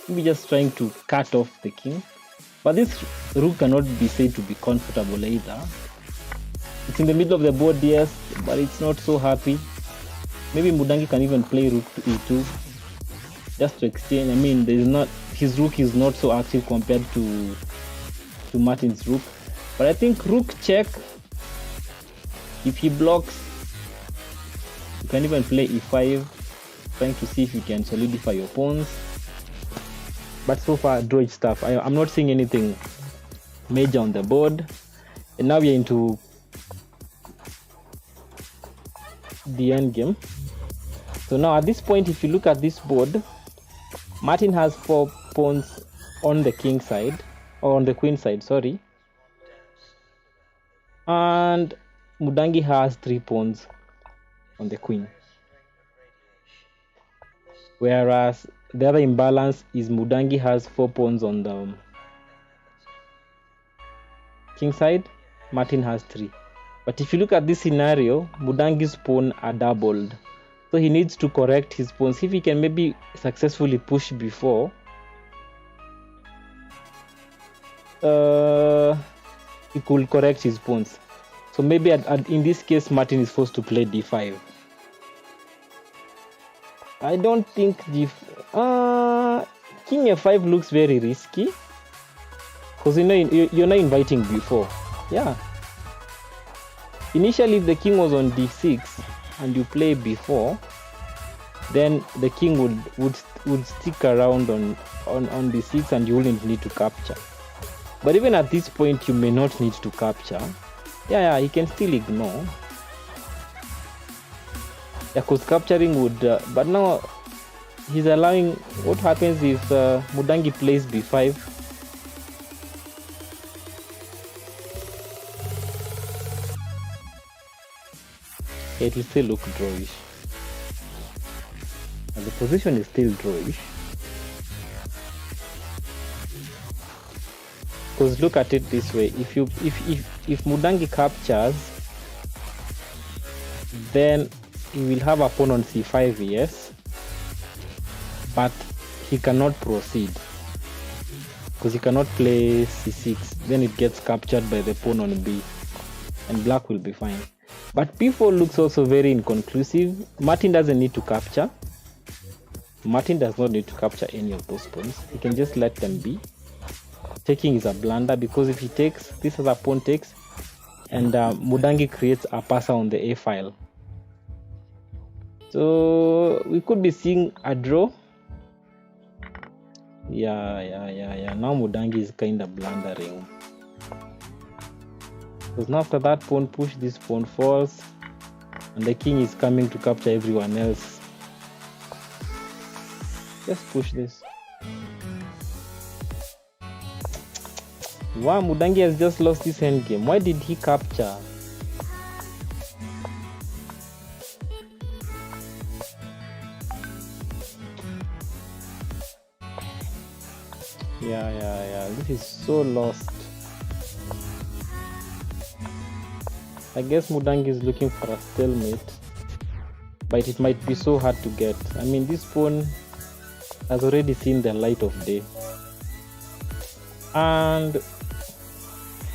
Maybe just trying to cut off the king. But this rook cannot be said to be comfortable either. It's in the middle of the board, yes, but it's not so happy. Maybe Mudangi can even play rook to e2 just to exchange. I mean, his rook is not so active compared to Martin's rook. But I think rook check. If he blocks, you can even play e5, trying to see if you can solidify your pawns. But so far, drawish stuff. I'm not seeing anything major on the board. And now we're into the end game. So now at this point, if you look at this board, Martin has 4 pawns on the king side, or on the queen side, sorry. And Mudangi has 3 pawns on the queen. Whereas the other imbalance is Mudangi has 4 pawns on the king side, Martin has 3. But if you look at this scenario, Mudangi's pawn are doubled. So he needs to correct his pawns. If he can maybe successfully push before, he could correct his pawns. So maybe in this case, Martin is forced to play d5. I don't think king f5 looks very risky, because you're not inviting before. Yeah. Initially, if the king was on d6 and you play b4, then the king would stick around on d6 and you wouldn't need to capture. But even at this point, you may not need to capture. Yeah, he can still ignore. Yeah, because capturing would... but now, he's allowing... What happens if Mudangi plays b5? It will still look drawish. And the position is still drawish. Because look at it this way: if Mudangi captures, then he will have a pawn on c5, yes, but he cannot proceed because he cannot play c6. Then it gets captured by the pawn on b, and black will be fine. But b4 looks also very inconclusive. Martin doesn't need to capture. Martin does not need to capture any of those pawns. He can just let them be. Taking is a blunder, because if he takes, this other pawn takes, and Mudangi creates a passer on the a file. So we could be seeing a draw. Yeah. Now Mudangi is kind of blundering. Because now after that pawn push, this pawn falls, and the king is coming to capture everyone else. Just push this. Wow, Mudangi has just lost this endgame. Why did he capture? Yeah. This is so lost. I guess Mudangi is looking for a stalemate, but it might be so hard to get. I mean, this pawn has already seen the light of day. And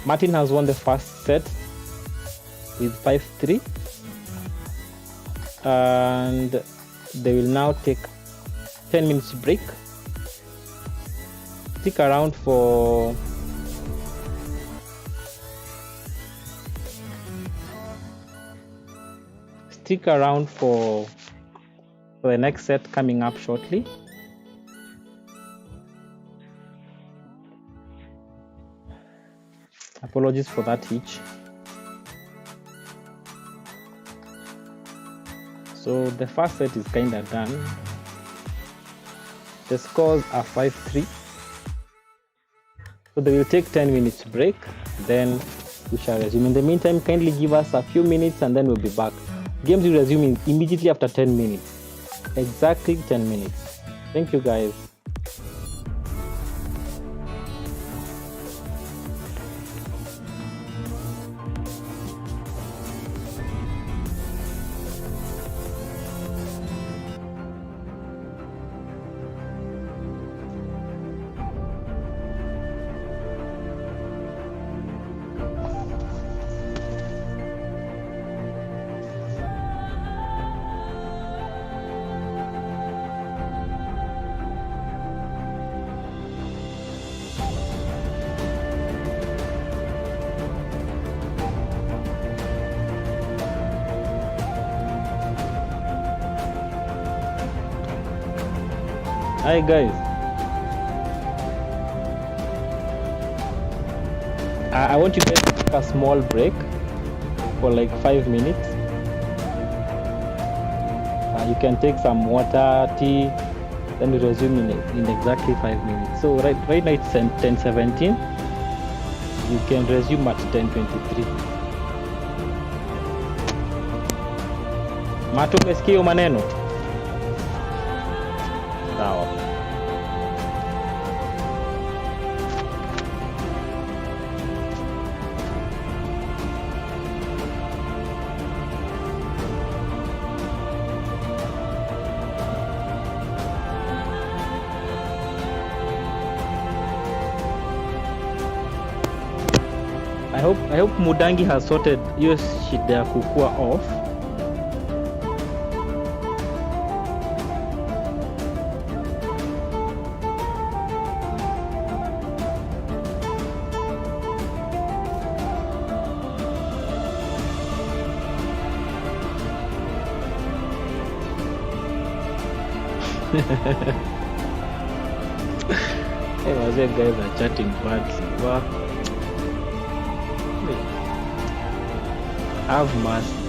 Martin has won the first set with 5-3. And they will now take 10 minutes break. Stick around for the next set coming up shortly. Apologies for that hitch. So the first set is kind of done. The scores are 5-3. So they will take 10 minutes break, then we shall resume. In the meantime, kindly give us a few minutes and then we'll be back. Games will resume immediately after 10 minutes. Exactly 10 minutes. Thank you, guys. Hi guys, I want you guys to take a small break for like 5 minutes. You can take some water, tea, then we resume in exactly 5 minutes. So right now it's 10:17. You can resume at 10:23. Mato, umesikia maneno? Sawa. I hope Mudangi has sorted hiyo shida ya kukua off. Hey, wazee guys are chatting badly. Wow. Have mercy.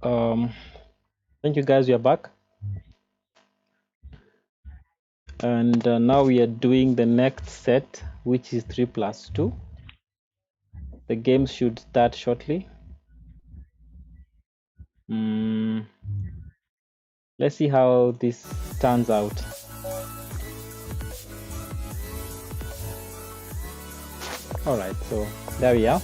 Thank you guys, we are back. And now we are doing the next set, which is 3+2. The game should start shortly. Let's see how this turns out. All right, so there we are.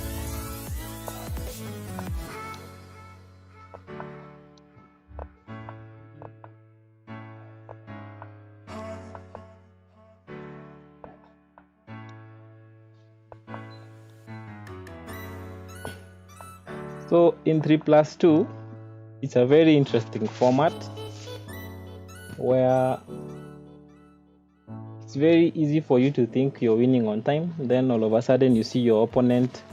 So in 3+2, it's a very interesting format where it's very easy for you to think you're winning on time, then all of a sudden you see your opponent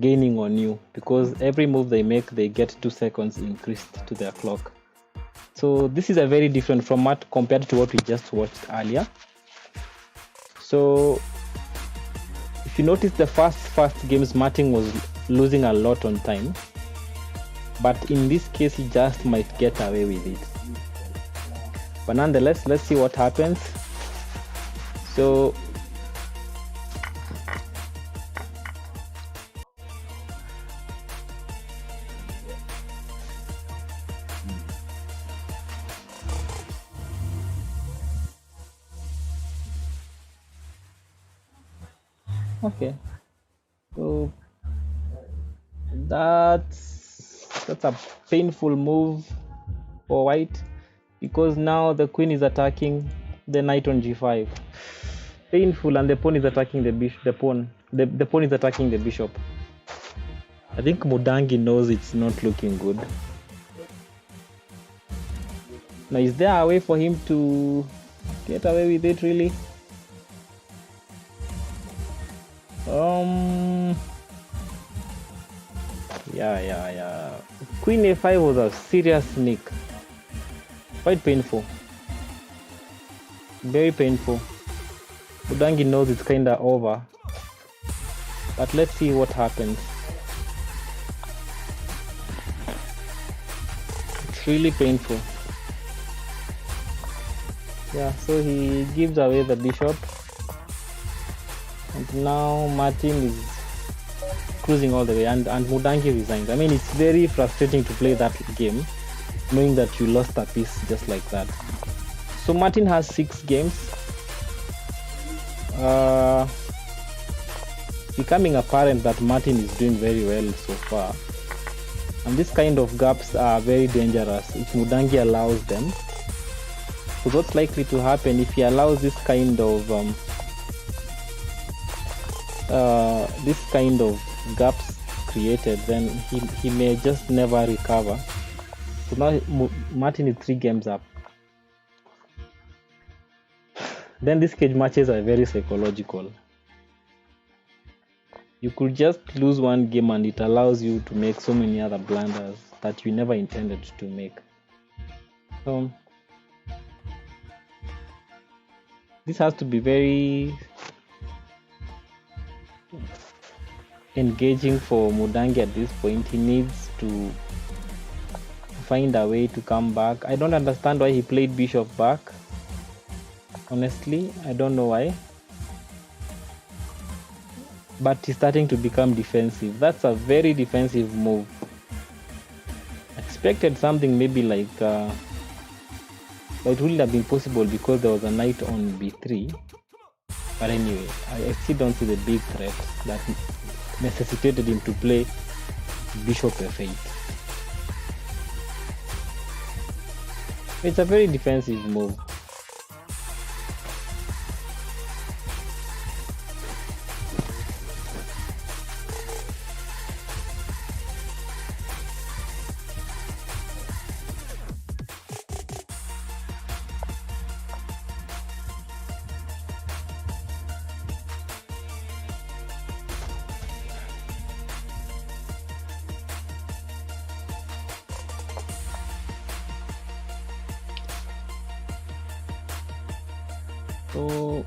gaining on you, because every move they make, they get 2 seconds increased to their clock. So this is a very different format compared to what we just watched earlier. So if you notice, the first games, Martin was losing a lot on time, but in this case he just might get away with it. But nonetheless, let's see what happens. So okay, so that's a painful move for white, because now the queen is attacking the knight on g5. Painful, and the pawn is attacking the pawn is attacking the bishop. I think Mudangi knows it's not looking good. Now, is there a way for him to get away with it, really? Yeah. Queen a5 was a serious sneak. Quite painful. Very painful. Mudangi knows it's kinda over. But let's see what happens. It's really painful. Yeah, so he gives away the bishop. And now Martin is cruising all the way, and Mudangi resigns. I mean, it's very frustrating to play that game, knowing that you lost a piece just like that. So Martin has 6 games. Becoming apparent that Martin is doing very well so far. And this kind of gaps are very dangerous if Mudangi allows them. So what's likely to happen if he allows this kind of gaps created, then he may just never recover. So now Martin is 3 games up. Then these cage matches are very psychological. You could just lose one game and it allows you to make so many other blunders that you never intended to make. So this has to be very engaging for Mudangi at this point. He needs to find a way to come back. I don't understand why he played bishop back. Honestly, I don't know why. But he's starting to become defensive. That's a very defensive move. I expected something maybe like it wouldn't have been possible because there was a knight on b3. But anyway, I still don't see the big threat that necessitated him to play bishop f8. It's a very defensive move. So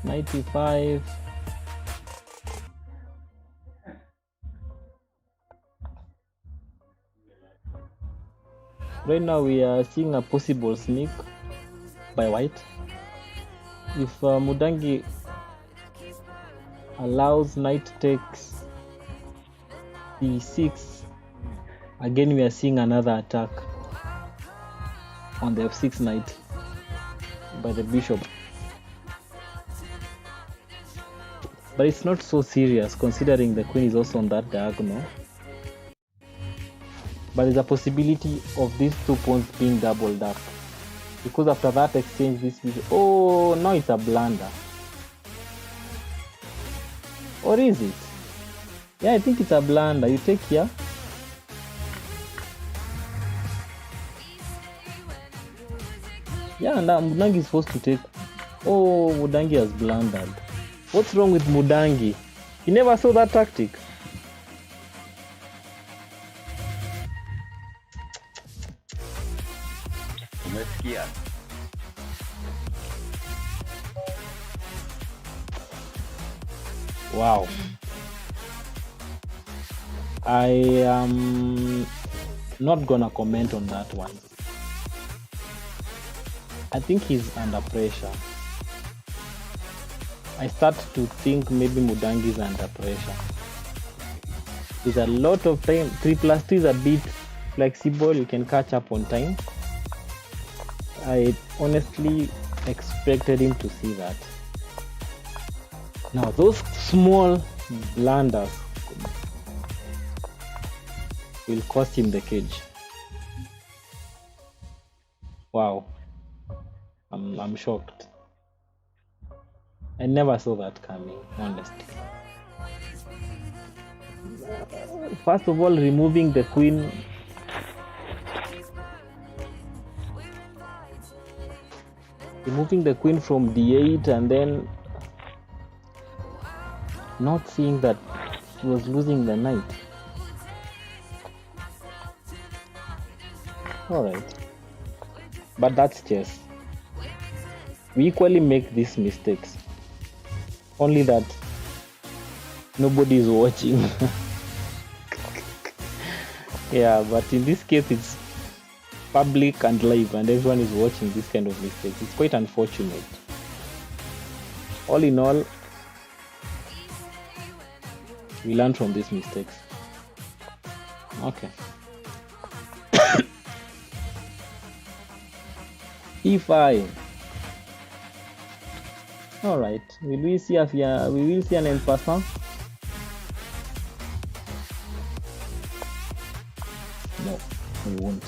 95. Right now we are seeing a possible sneak by white. If Mudangi allows knight takes d6, again we are seeing another attack on the f6 knight by the bishop. But it's not so serious considering the queen is also on that diagonal. But there's a possibility of these 2 pawns being doubled up. Because after that exchange, this bishop... Oh, now it's a blunder. Or is it? Yeah, I think it's a blunder. You take here. Yeah, now Mudangi is supposed to take... Oh, Mudangi has blundered. What's wrong with Mudangi? You never saw that tactic? Umesikia? Wow. I am not gonna comment on that one. I think he's under pressure. I start to think maybe Mudangi is under pressure. There's a lot of time. 3+2 is a bit flexible. You can catch up on time. I honestly expected him to see that. Now those small blunders will cost him the cage. Wow. I'm shocked. I never saw that coming, honestly. First of all, removing the queen. Removing the queen from d8 and then not seeing that he was losing the knight. Alright. But that's chess. We equally make these mistakes. Only that nobody is watching. Yeah, but in this case it's public and live and everyone is watching this kind of mistakes. It's quite unfortunate. All in all, we learn from these mistakes. Okay. E5. All right. Will we see we will see an en passant? No, we won't.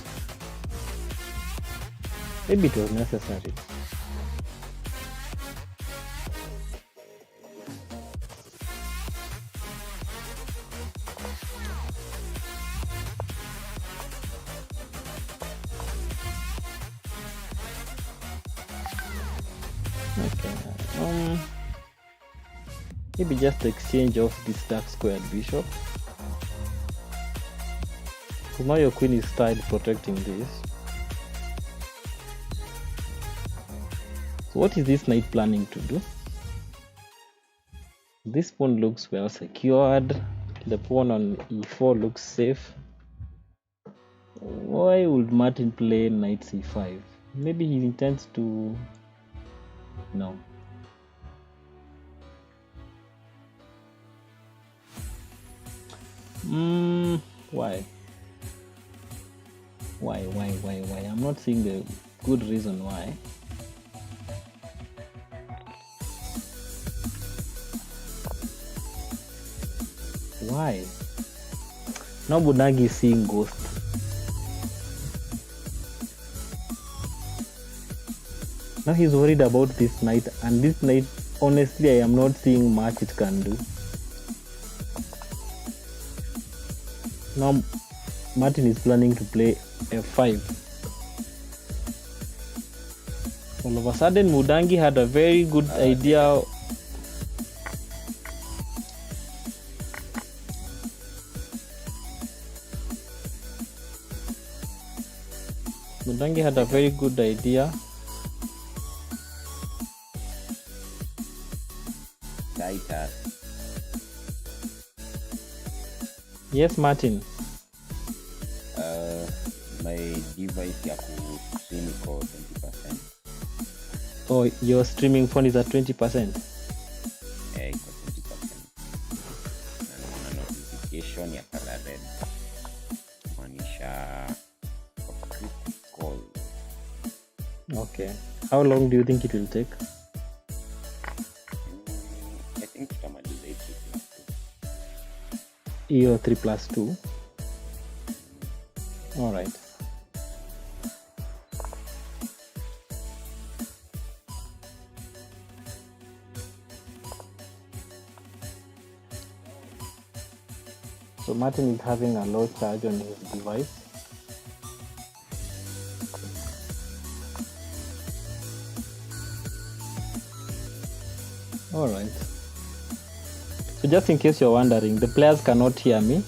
Maybe it was necessary. Okay. Maybe just exchange off this dark squared bishop. So now your queen is tied protecting this. So what is this knight planning to do? This pawn looks well secured. The pawn on e4 looks safe. Why would Martin play knight c5? Maybe he intends to... No. Why? Why? I'm not seeing the good reason why. Why? Now Mudangi is seeing ghost. Now he's worried about this knight, and this knight, honestly, I am not seeing much it can do. Now Martin is planning to play f5. All of a sudden Mudangi had a very good idea. Mudangi had a very good idea. Tighter. Yes, Martin. My device ya kustream iko 20%. Oh, your streaming phone is at 20%? Iko 20%. Na naona notification ya color red maanisha critical. Okay. How long do you think it will take? I think tutamaliza hii 3+2. Hiyo 3+2. All right. So Martin is having a low charge on his device. All right. So just in case you're wondering, the players cannot hear me,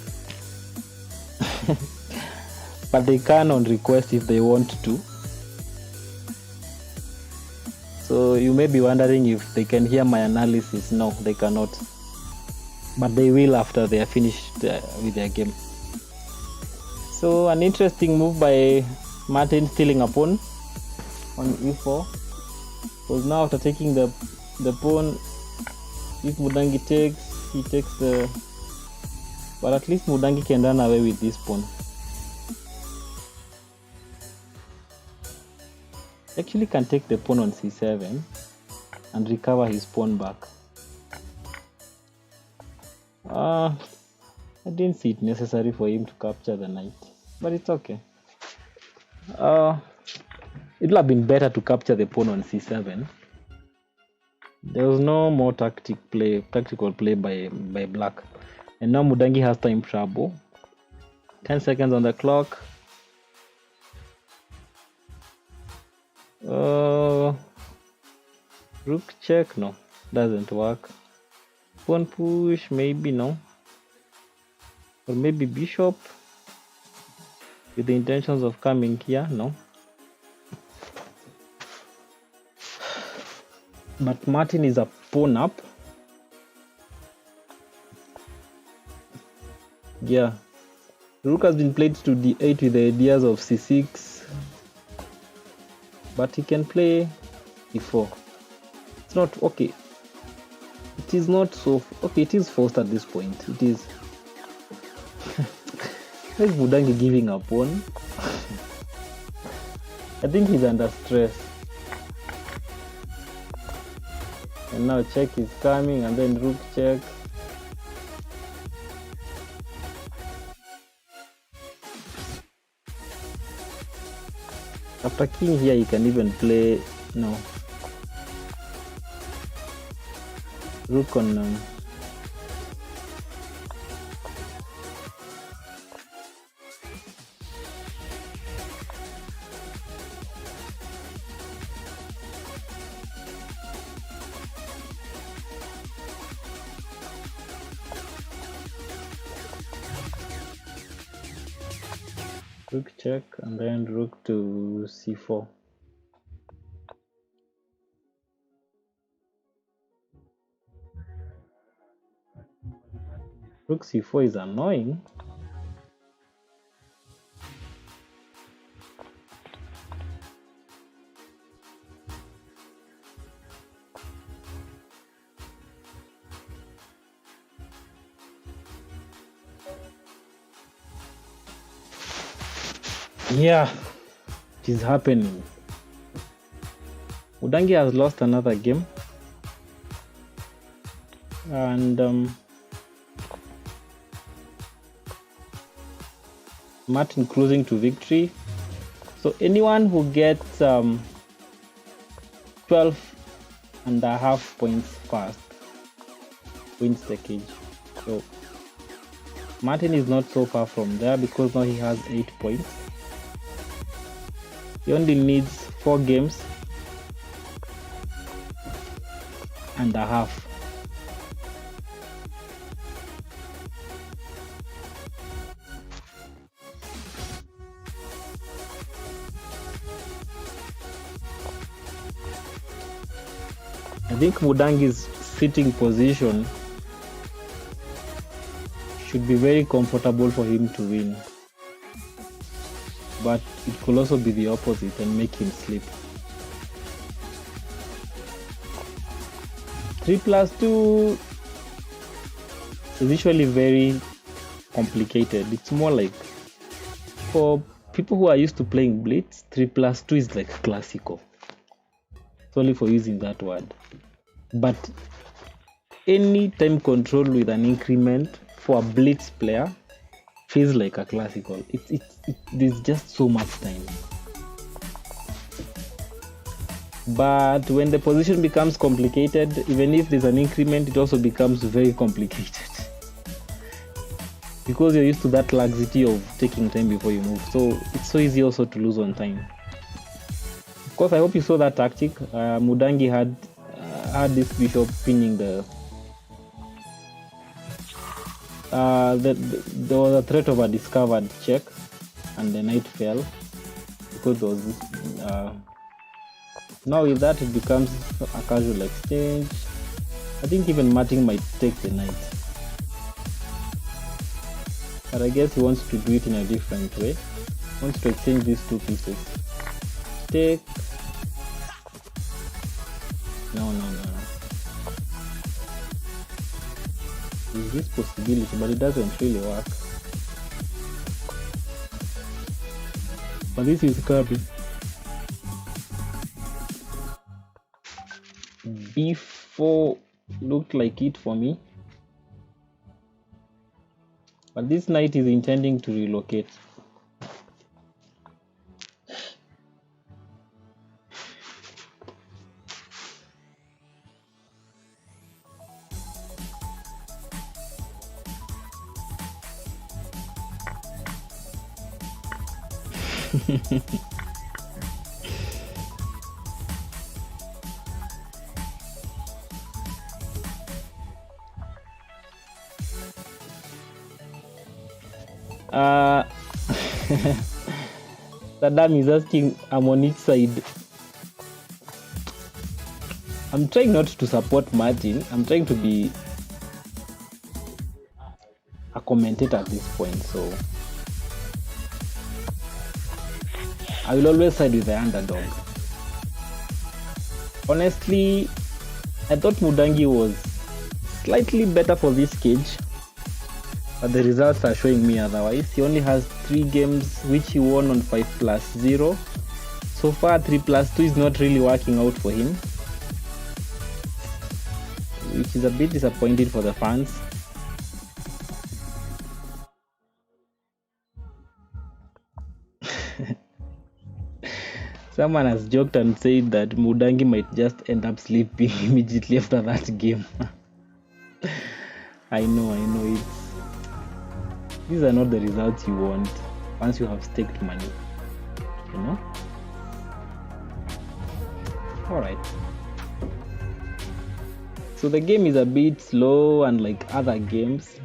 but they can on request if they want to. So you may be wondering if they can hear my analysis. No, they cannot. But they will after they are finished with their game. So an interesting move by Martin, stealing a pawn on e4. Because now after taking the pawn, if Mudangi takes, he takes the... But at least Mudangi can run away with this pawn. Actually can take the pawn on c7 and recover his pawn back. I didn't see it necessary for him to capture the knight, but it's okay. It would have been better to capture the pawn on c7. There was no more tactical play by black. And now Mudangi has time trouble. 10 seconds on the clock. Rook check, no, doesn't work. Pawn push, maybe, no. Or maybe bishop with the intentions of coming here, no. But Martin is a pawn up. Yeah. Rook has been played to d8 with the ideas of c6. But he can play e4. It's not okay. It is not so okay. It is forced at this point. It is. Why is Mudangi giving a pawn? I think he's under stress. And now check is coming, and then rook check. After king here, he can even play no. Rook on rook check and then rook to c4. Rook c4 is annoying. Yeah, it is happening. Mudangi has lost another game. And Martin cruising to victory. So anyone who gets 12.5 points first wins the cage. So Martin is not so far from there because now he has 8 points. He only needs 4 games and a half. I think Mudangi's sitting position should be very comfortable for him to win. but it could also be the opposite and make him sleep. 3+2 is usually very complicated. It's more like, for people who are used to playing Blitz, 3+2 is like classical. Sorry for using that word. But any time control with an increment for a Blitz player feels like a classical. There's just so much time. But when the position becomes complicated, even if there's an increment, it also becomes very complicated. Because you're used to that laxity of taking time before you move. So it's so easy also to lose on time. Of course, I hope you saw that tactic. Mudangi had this bishop pinning the... there was a threat of a discovered check, and the knight fell because there was this. Now with that, it becomes a casual exchange. I think even Martin might take the knight, but I guess he wants to do it in a different way. He wants to exchange these two pieces. Take. No. There's this possibility, but it doesn't really work. But this is coming. B4 looked like it for me. But this knight is intending to relocate. Saddam is asking, I'm on each side. I'm trying not to support Martin. I'm trying to be a commentator at this point, so I will always side with the underdog. Honestly, I thought Mudangi was slightly better for this cage, but the results are showing me otherwise. He only has 3 games which he won on 5+0. So far 3+2 is not really working out for him, which is a bit disappointing for the fans. Someone has joked and said that Mudangi might just end up sleeping immediately after that game. I know these are not the results you want once you have staked money, you know? Alright. So the game is a bit slow, and like other games.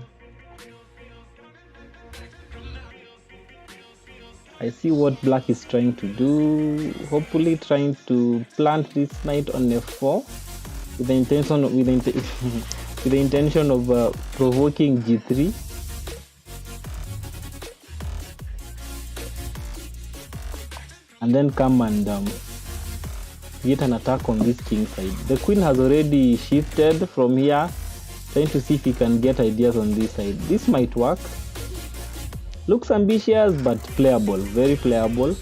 I see what black is trying to do, hopefully trying to plant this knight on f4 with the intention of provoking g3. And then come and get an attack on this king side. The queen has already shifted from here, trying to see if he can get ideas on this side. This might work. Looks ambitious, but playable, very playable.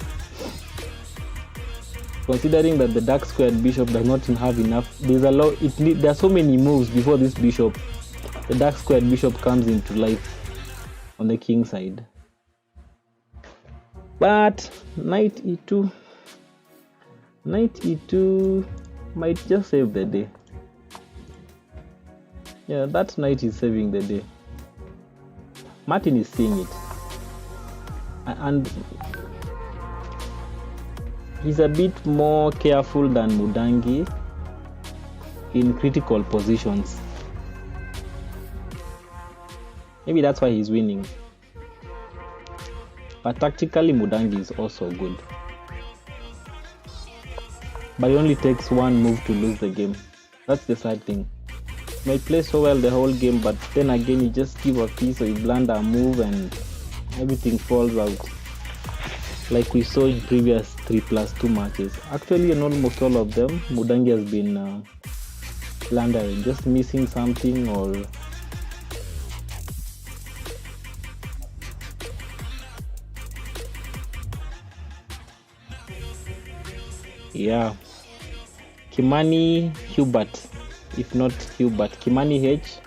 Considering that the dark squared bishop does not have enough, there are so many moves before this bishop. The dark squared bishop comes into life on the king side. But knight e2 might just save the day. Yeah, that knight is saving the day. Martin is seeing it, and he's a bit more careful than Mudangi in critical positions. Maybe that's why he's winning. But tactically, Mudangi is also good. But it only takes one move to lose the game. That's the sad thing. He might play so well the whole game, but then again, you just give a piece or you blunder a move and everything falls out. like we saw in previous 3+2 matches. Actually, in almost all of them, Mudangi has been blundering, just missing something or yeah. Kimani Hubert, if not Hubert, Kimani H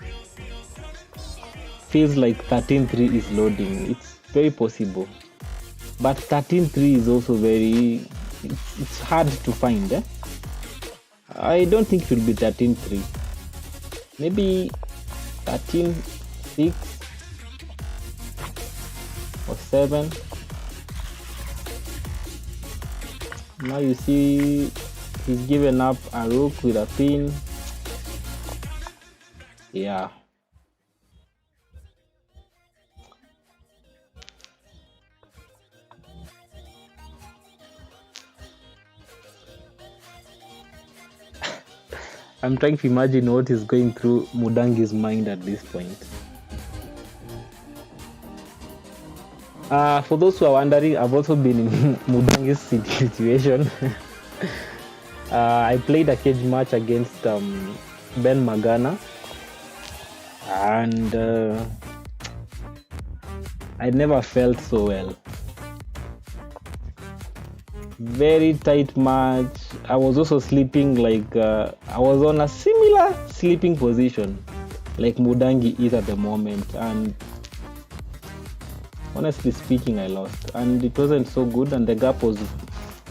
feels like 13-3 is loading. It's very possible, but 13-3 is also very, it's hard to find. I don't think it will be 13-3. Maybe 13-6 or 7. Now you see he's given up a rook with a pin. Yeah. I'm trying to imagine what is going through Mudangi's mind at this point. For those who are wondering, I've also been in Mudangi's situation. I played a cage match against Ben Magana, and I never felt so well. Very tight match. I was also sleeping like I was on a similar sleeping position like Mudangi is at the moment, and honestly speaking, I lost, and it wasn't so good, and the gap was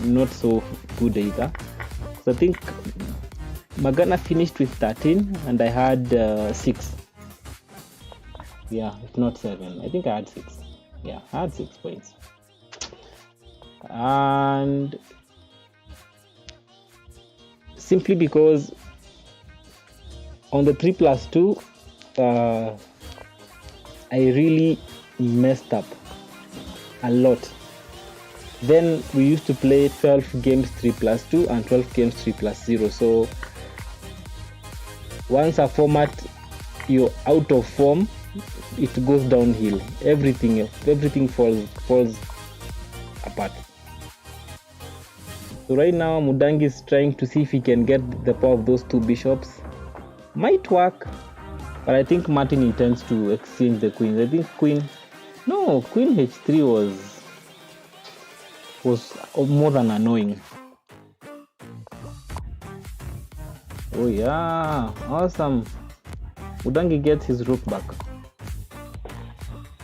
not so good either. So I think Magana finished with 13 and I had 6. Yeah, if not 7. I think I had 6. Yeah, I had 6 points. And simply because on the 3+2, I really messed up a lot. Then we used to play 12 games 3+2 and 12 games 3+0. So once a format you're out of form, it goes downhill. Everything falls apart. So right now Mudangi is trying to see if he can get the power of those 2 bishops. Might work, but I think Martin intends to exchange the queens. I think Queen H3 was more than annoying. Oh yeah, awesome. Mudangi gets his rook back.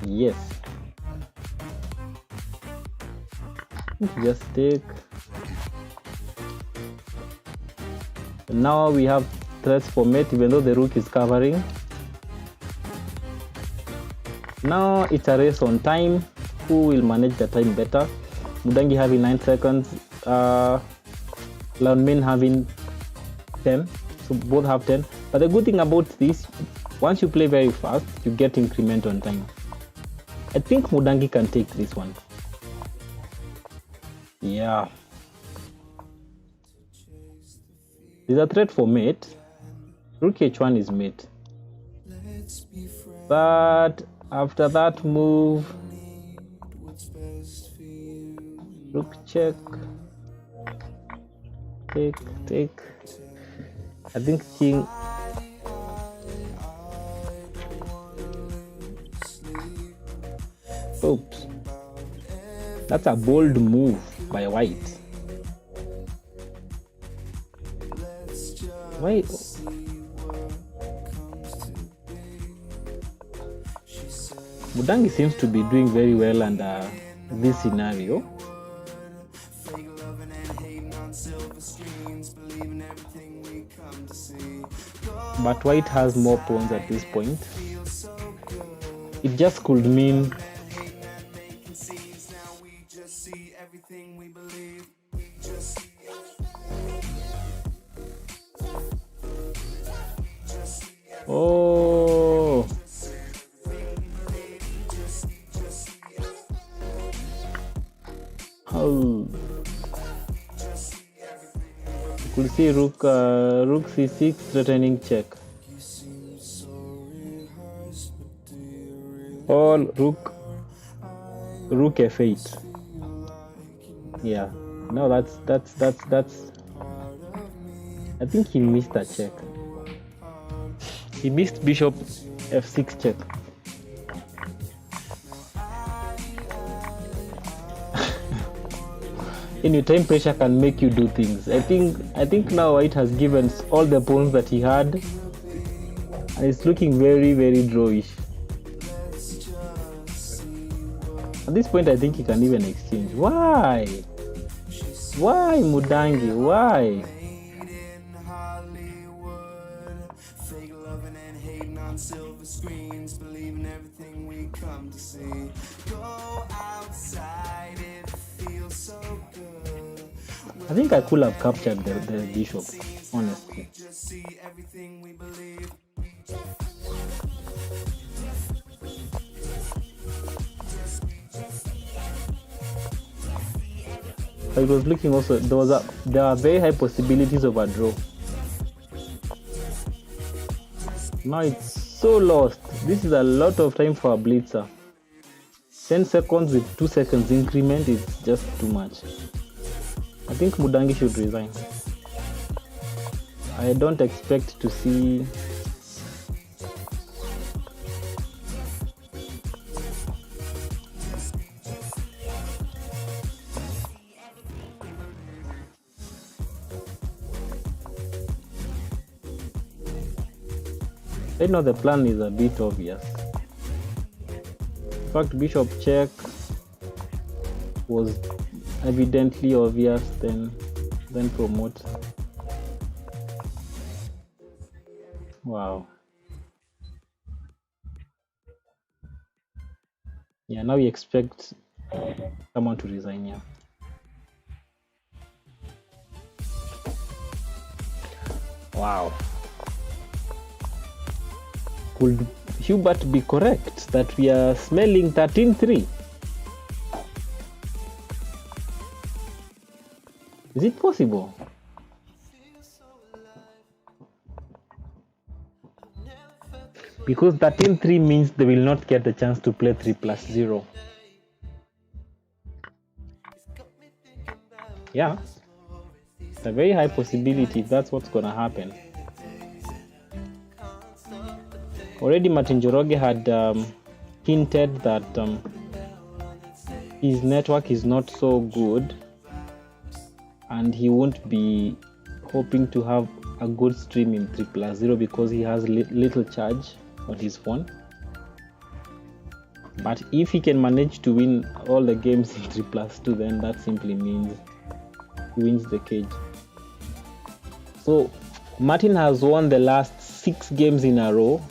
Yes. Just take. Now we have threats for mate even though the rook is covering. Now it's a race on time. Who will manage the time better? Mudangi having 9 seconds, Launmin having 10, so both have 10. But the good thing about this, once you play very fast, you get increment on time. I think Mudangi can take this one. Yeah. There's a threat for mate. Rook H1 is mate. But after that move, rook check, take. I think king. Oops. That's a bold move by white. Why? Mudangi seems to be doing very well under this scenario. But white has more pawns at this point. It just could mean oh, you could see rook c6 threatening check, or rook f8. Yeah. No, that's. I think he missed a check. He missed bishop f6 check. Anytime pressure can make you do things. I think now White has given all the pawns that he had, and it's looking very, very drawish. At this point, I think he can even exchange. Why? Why, Mudangi? Why? Silver screens, believing everything we come to see. Go outside, it feels so good. I think I could have captured the bishop, honestly. Just see everything we believe. It was looking also, there are very high possibilities of a draw. Now it's so lost. This is a lot of time for a blitzer. 10 seconds with 2 seconds increment is just too much. I think Mudangi should resign. I don't expect to see right now. The plan is a bit obvious. In fact, bishop check was evidently obvious, then promote. Wow. Yeah, now we expect someone to resign here. Wow. Could Hubert be correct that we are smelling 13-3? Is it possible? Because 13-3 means they will not get the chance to play 3+0. Yeah, it's a very high possibility if that's what's gonna happen. Already Martin Njoroge had hinted that his network is not so good and he won't be hoping to have a good stream in 3+0 because he has little charge on his phone. But if he can manage to win all the games in 3+2, then that simply means he wins the cage. So Martin has won the last 6 games in a row,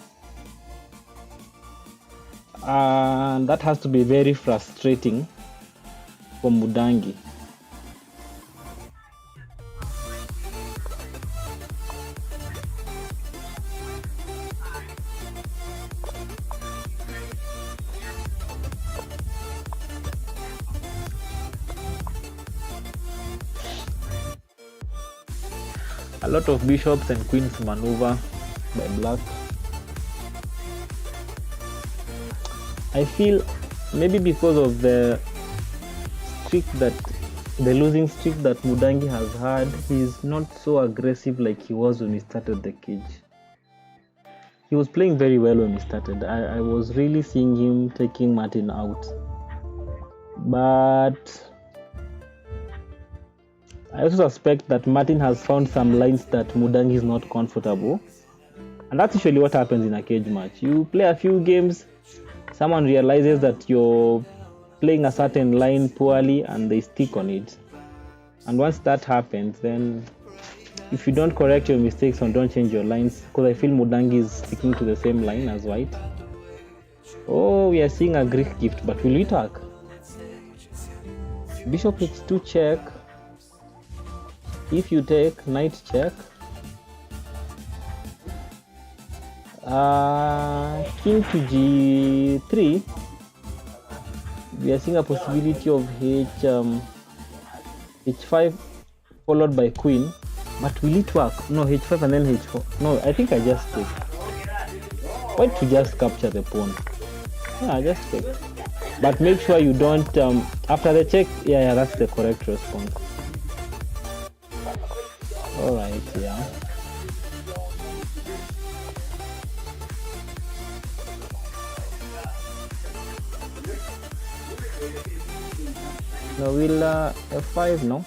and that has to be very frustrating for Mudangi. A lot of bishops and queens maneuver by black. I feel maybe because of the losing streak that Mudangi has had, he's not so aggressive like he was when he started the cage. He was playing very well when he started. I was really seeing him taking Martin out. But I also suspect that Martin has found some lines that Mudangi is not comfortable. And that's usually what happens in a cage match. You play a few games, someone realizes that you're playing a certain line poorly and they stick on it. And once that happens, then if you don't correct your mistakes and don't change your lines, because I feel Mudangi is sticking to the same line as White. Oh, we are seeing a Greek gift, but will we attack? Bishop h2 check. If you take knight check, king to g3, we are seeing a possibility of h5 followed by queen, but will it work? No, h5 and then h4. No, I think I just take. Why to just capture the pawn? Yeah, I just take. But make sure you don't after the check. Yeah, that's the correct response. All right, yeah. No, we'll F5, no?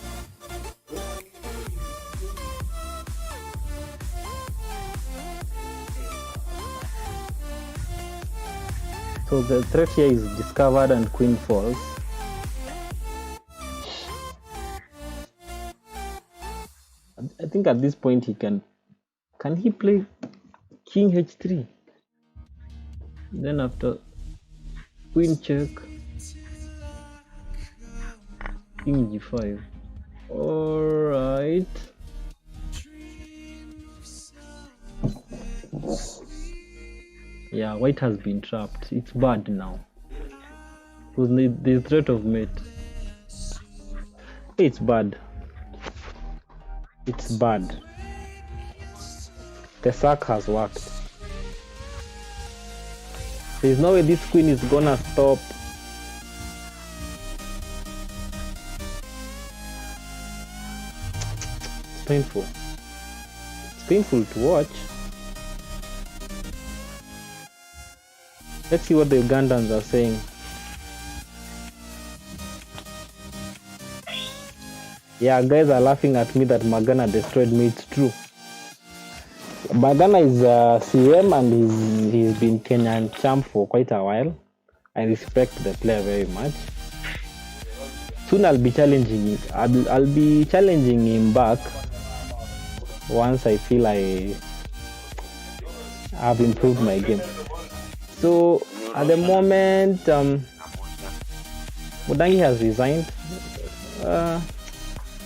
So the threat here is discovered and queen falls. I think at this point he can he play king h3? Then after queen check, king g5. All right. Yeah, white has been trapped. It's bad now. Because the threat of mate. It's bad. It's bad. The sack has worked. There's no way this queen is gonna stop. It's painful. It's painful to watch. Let's see what the Ugandans are saying. Yeah, guys are laughing at me that Magana destroyed me. It's true. Magana is CM and he's been Kenyan champ for quite a while. I respect the player very much. Soon I'll be challenging him. I'll be challenging him back once I feel I have improved my game. So at the moment, Mudangi has resigned.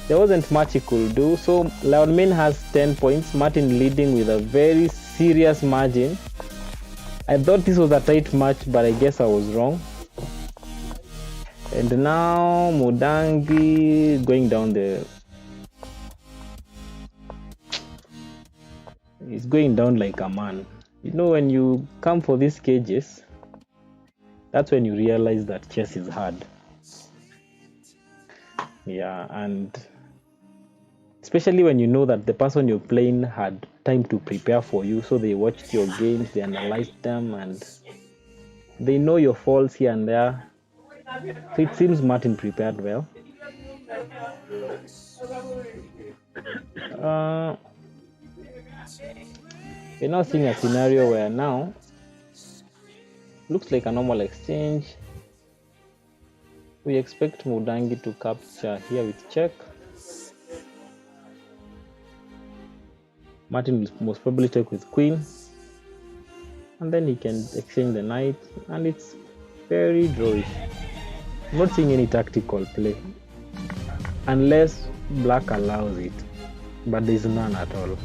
There wasn't much he could do. So Leonmin has 10 points. Martin leading with a very serious margin. I thought this was a tight match, but I guess I was wrong. And now Mudangi going down the. He's going down like a man. You know, when you come for these cages, that's when you realize that chess is hard. Yeah, and especially when you know that the person you're playing had time to prepare for you, so they watched your games, they analyzed them, and they know your faults here and there. So it seems Martin prepared well. We're now seeing a scenario where now looks like a normal exchange. We expect Mudangi to capture here with check. Martin will most probably take with queen, and then he can exchange the knight, and it's very drawish. I'm not seeing any tactical play unless black allows it, but there's none at all.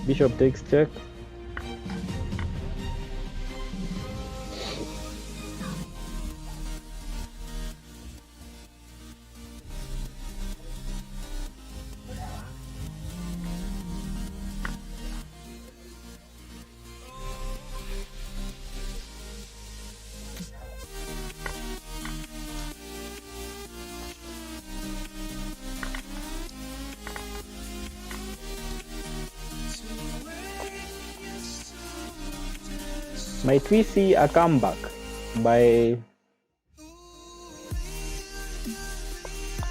Bishop takes check. Might we see a comeback by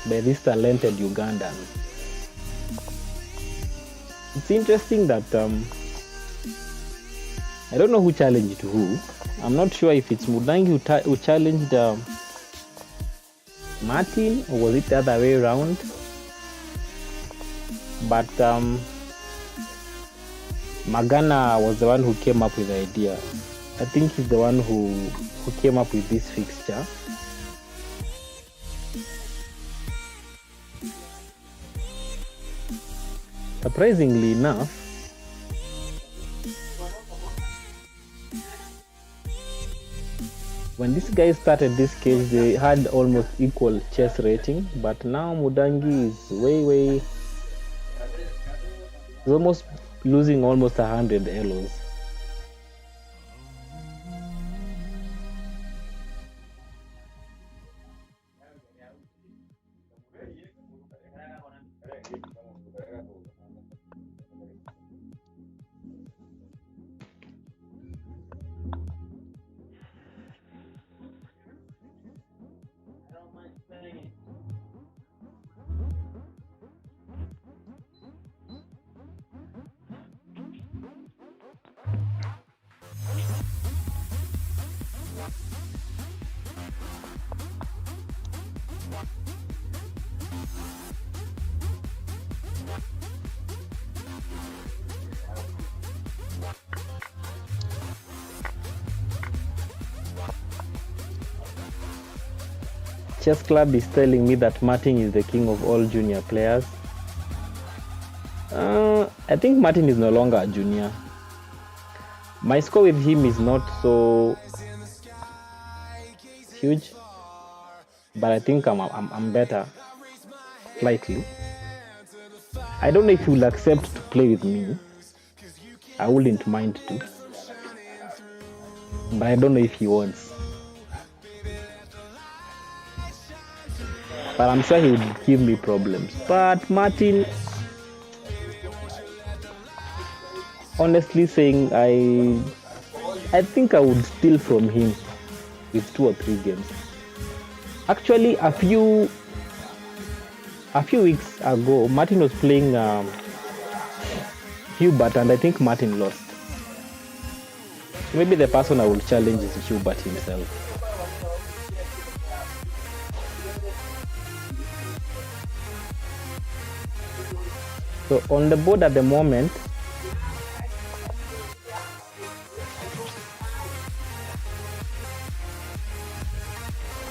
this talented Ugandan? It's interesting that I don't know who challenged who. I'm not sure if it's Mudangi who challenged Martin, or was it the other way around? But Magana was the one who came up with the idea. I think he's the one who came up with this fixture. Surprisingly enough, when these guys started this cage, they had almost equal chess rating, but now Mudangi is way he's almost losing almost 100 elos. chess club is telling me that Martin is the king of all junior players. I think Martin is no longer a junior. My score with him is not so huge, but I think I'm better slightly. I don't know if he will accept to play with me. I wouldn't mind to, but I don't know if he wants. But I'm sure he would give me problems. But Martin, honestly saying, I think I would steal from him with 2 or 3 games. Actually, a few weeks ago, Martin was playing Hubert, and I think Martin lost. Maybe the person I will challenge is Hubert himself. So on the board at the moment,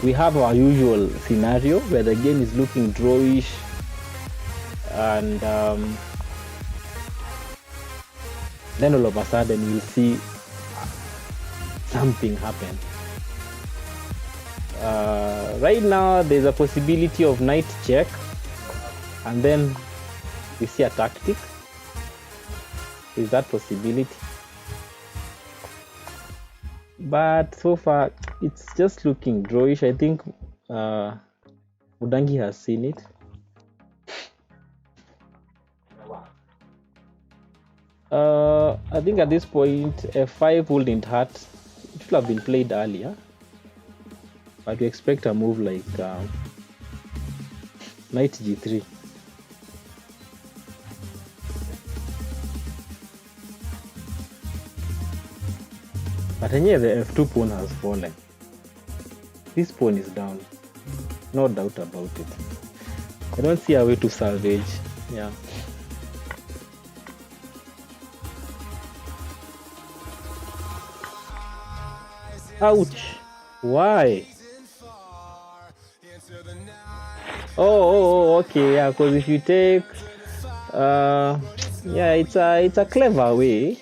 we have our usual scenario where the game is looking drawish, and then all of a sudden you'll see something happen. Right now there's a possibility of knight check, and then we see a tactic. Is that possibility? But so far it's just looking drawish. I think Mudangi has seen it. I think at this point f5 wouldn't hurt. It should have been played earlier, but we expect a move like knight g3. But here the f2 pawn has fallen. This pawn is down, no doubt about it. I don't see a way to salvage. Yeah. Ouch! Why? Oh, okay. Yeah, because if you take, yeah, it's a clever way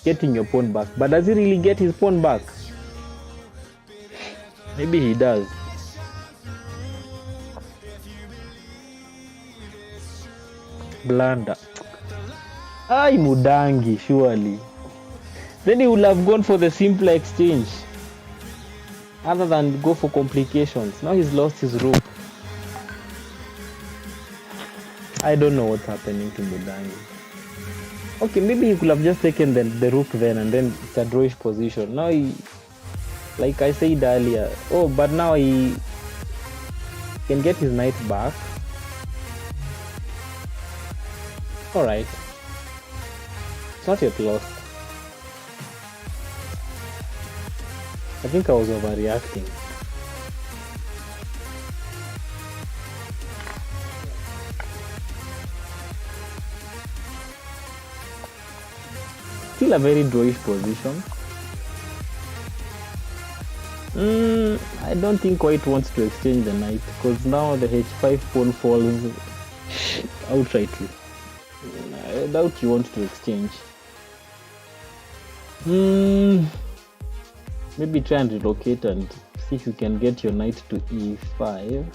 getting your pawn back. But does he really get his pawn back? Maybe he does. Blunder. Ay, Mudangi, surely. Then he would have gone for the simpler exchange other than go for complications. Now he's lost his rook. I don't know what's happening to Mudangi. Okay, maybe he could have just taken the rook then, and then it's a drawish position. Now he, like I said earlier, but now he can get his knight back. Alright. It's not yet lost. I think I was overreacting. Still a very drawish position. I don't think White wants to exchange the knight, because now the h5 pawn falls outrightly. I doubt he wants to exchange. Maybe try and relocate and see if you can get your knight to e5.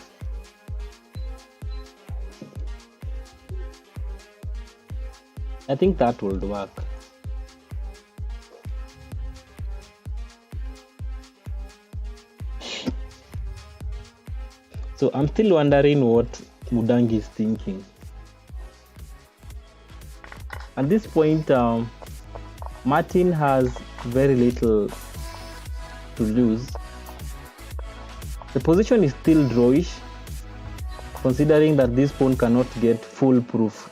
I think that would work. So I'm still wondering what Mudangi is thinking. At this point, Martin has very little to lose. The position is still drawish, considering that this pawn cannot get foolproof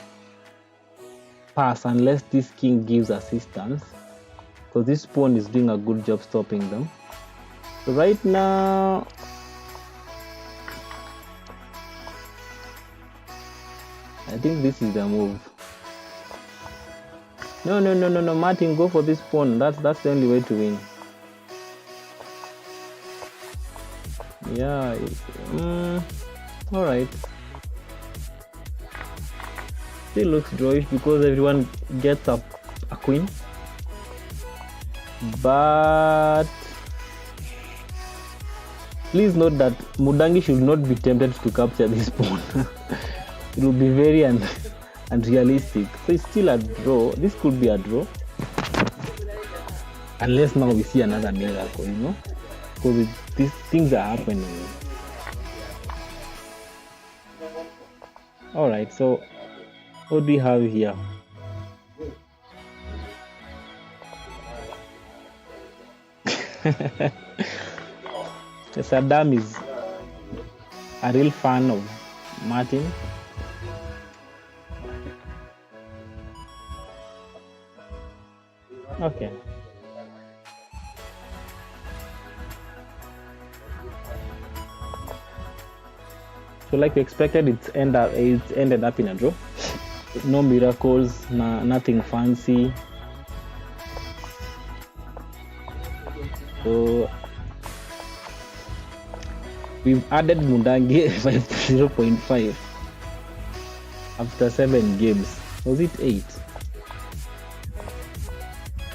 pass unless this king gives assistance, because this pawn is doing a good job stopping them. So right now, I think this is the move. No, Martin, go for this pawn. That's the only way to win. Yeah. All right. Still looks drawish because everyone gets a queen, but please note that Mudangi should not be tempted to capture this pawn. It will be very unrealistic. So it's still a draw. This could be a draw, unless now we see another miracle, because these things are happening. All right. So what do we have here? Saddam is a real fan of Martin. Okay. So like we expected, it's ended up in a draw. No miracles, nothing fancy. So we've added Mudangi 0.5 after 7 games. Was it 8?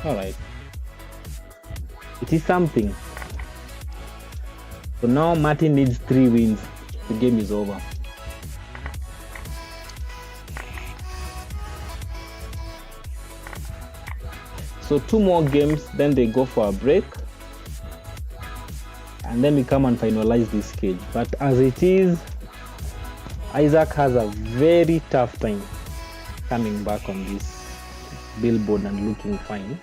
Alright. It is something. So now Martin needs 3 wins. The game is over. So 2 more games, then they go for a break. And then we come and finalize this cage. But as it is, Isaac has a very tough time coming back on this billboard and looking fine.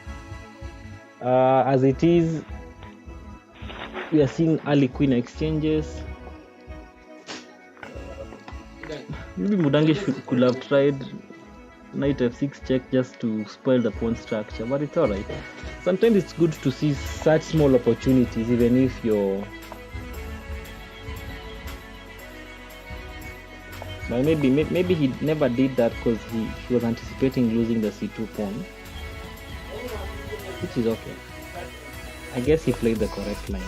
As it is, we are seeing early queen exchanges. Maybe Mudangi could have tried knight f6 check just to spoil the pawn structure, but it's alright. Sometimes it's good to see such small opportunities, even if you're... But maybe he never did that because he was anticipating losing the c2 pawn, which is okay. I guess he played the correct line.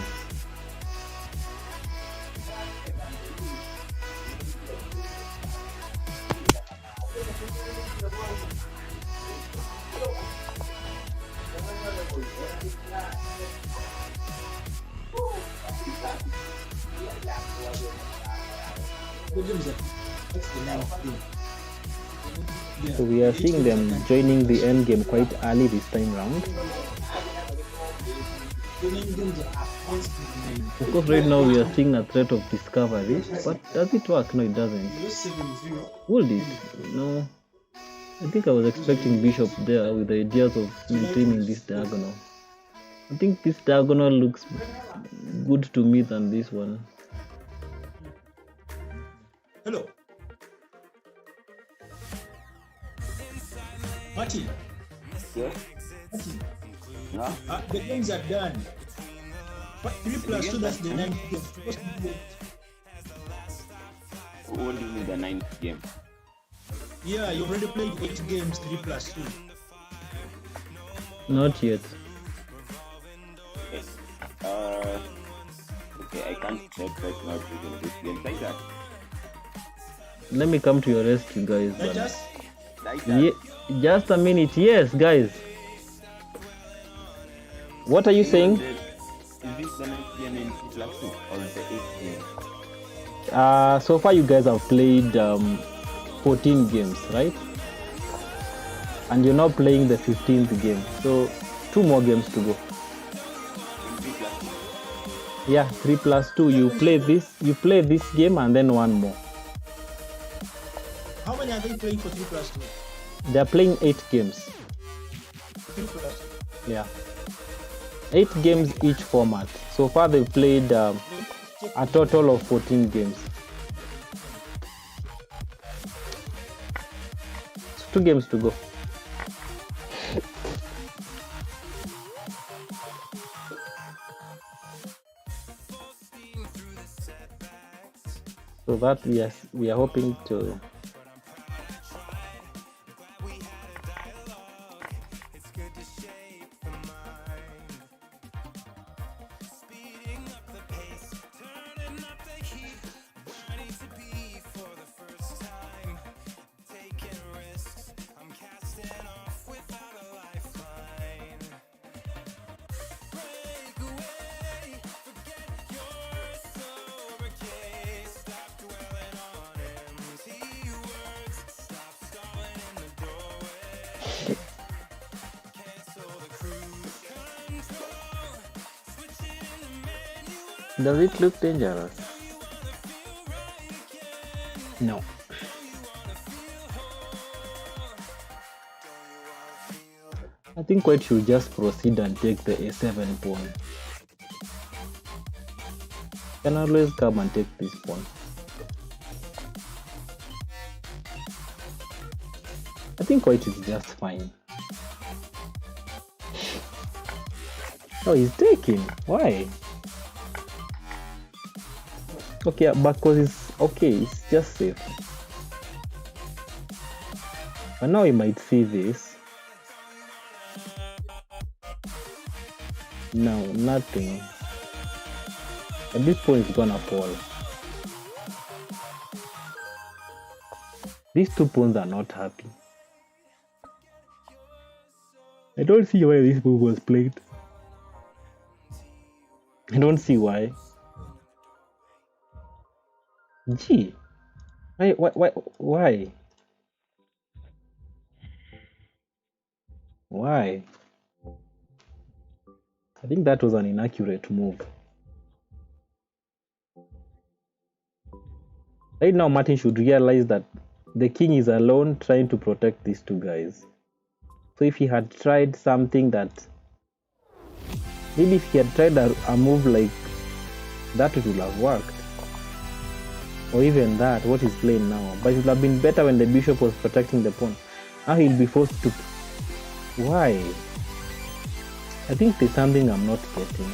So we are seeing them joining the end game quite early this time round. Of course, right now we are seeing a threat of discovery, but does it work? No, it doesn't. Would it? No. I think I was expecting bishop there with the ideas of maintaining this diagonal. I think this diagonal looks good to me than this one. Hello. Martin. Yes. Martin. Yeah. The games are done. But 3 plus 2, that's the 9th game. Supposed to be 8. What do you mean the 9th game? Yeah, you already played 8 games, 3 plus 2. Not yet. Yes. Okay, I can't check right now to this game like that. Let me come to your rescue, guys. Like us? Like that. Just a minute. Yes, guys. What are you saying? Is this the 9th game in plus 2 or the 8th game? So far you guys have played 14 games, right? And you're now playing the 15th game. So 2 more games to go. 3 plus 2. Yeah, 3 plus 2. You play this game and then 1 more. How many are they playing for 3 plus 2? They're playing 8 games. 3 plus 2. Yeah. 8 games each format. So far they've played a total of 14 games. So 2 games to go. So that we are hoping to Does it look dangerous? No. I think white should just proceed and take the a7 pawn. Can always come and take this pawn. I think white is just fine. Oh, he's taking. Why? Okay, because it's okay, it's just safe. But now he might see this. No, nothing. And this pawn is gonna fall. These two pawns are not happy. I don't see why this move was played. I don't see why. Gee, why? Why? I think that was an inaccurate move. Right now, Martin should realize that the king is alone trying to protect these two guys. So if he had tried something that, maybe if he had tried a move like that, it would have worked. Or even that, what he's playing now. But it would have been better when the bishop was protecting the pawn. Now he'll be forced to... Why? I think there's something I'm not getting.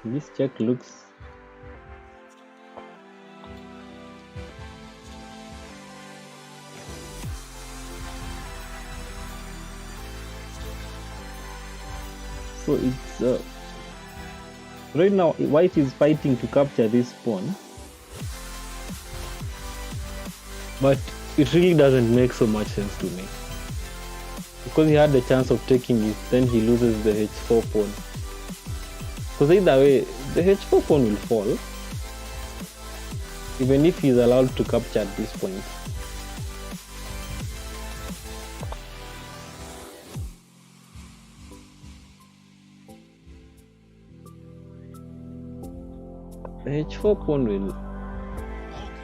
This check looks... So it's... right now, white is fighting to capture this pawn. But it really doesn't make so much sense to me. Because he had the chance of taking it, then he loses the h4 pawn. Because either way, the h4 pawn will fall, even if he's allowed to capture at this point. The h4 pawn will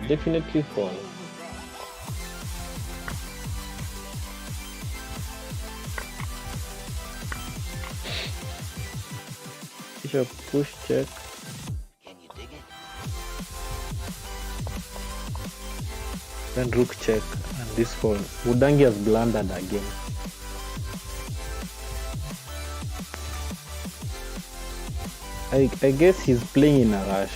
definitely fall. Bishop push check. Can you dig it? Then rook check, and this fall. Mudangi has blundered again. I guess he's playing in a rush.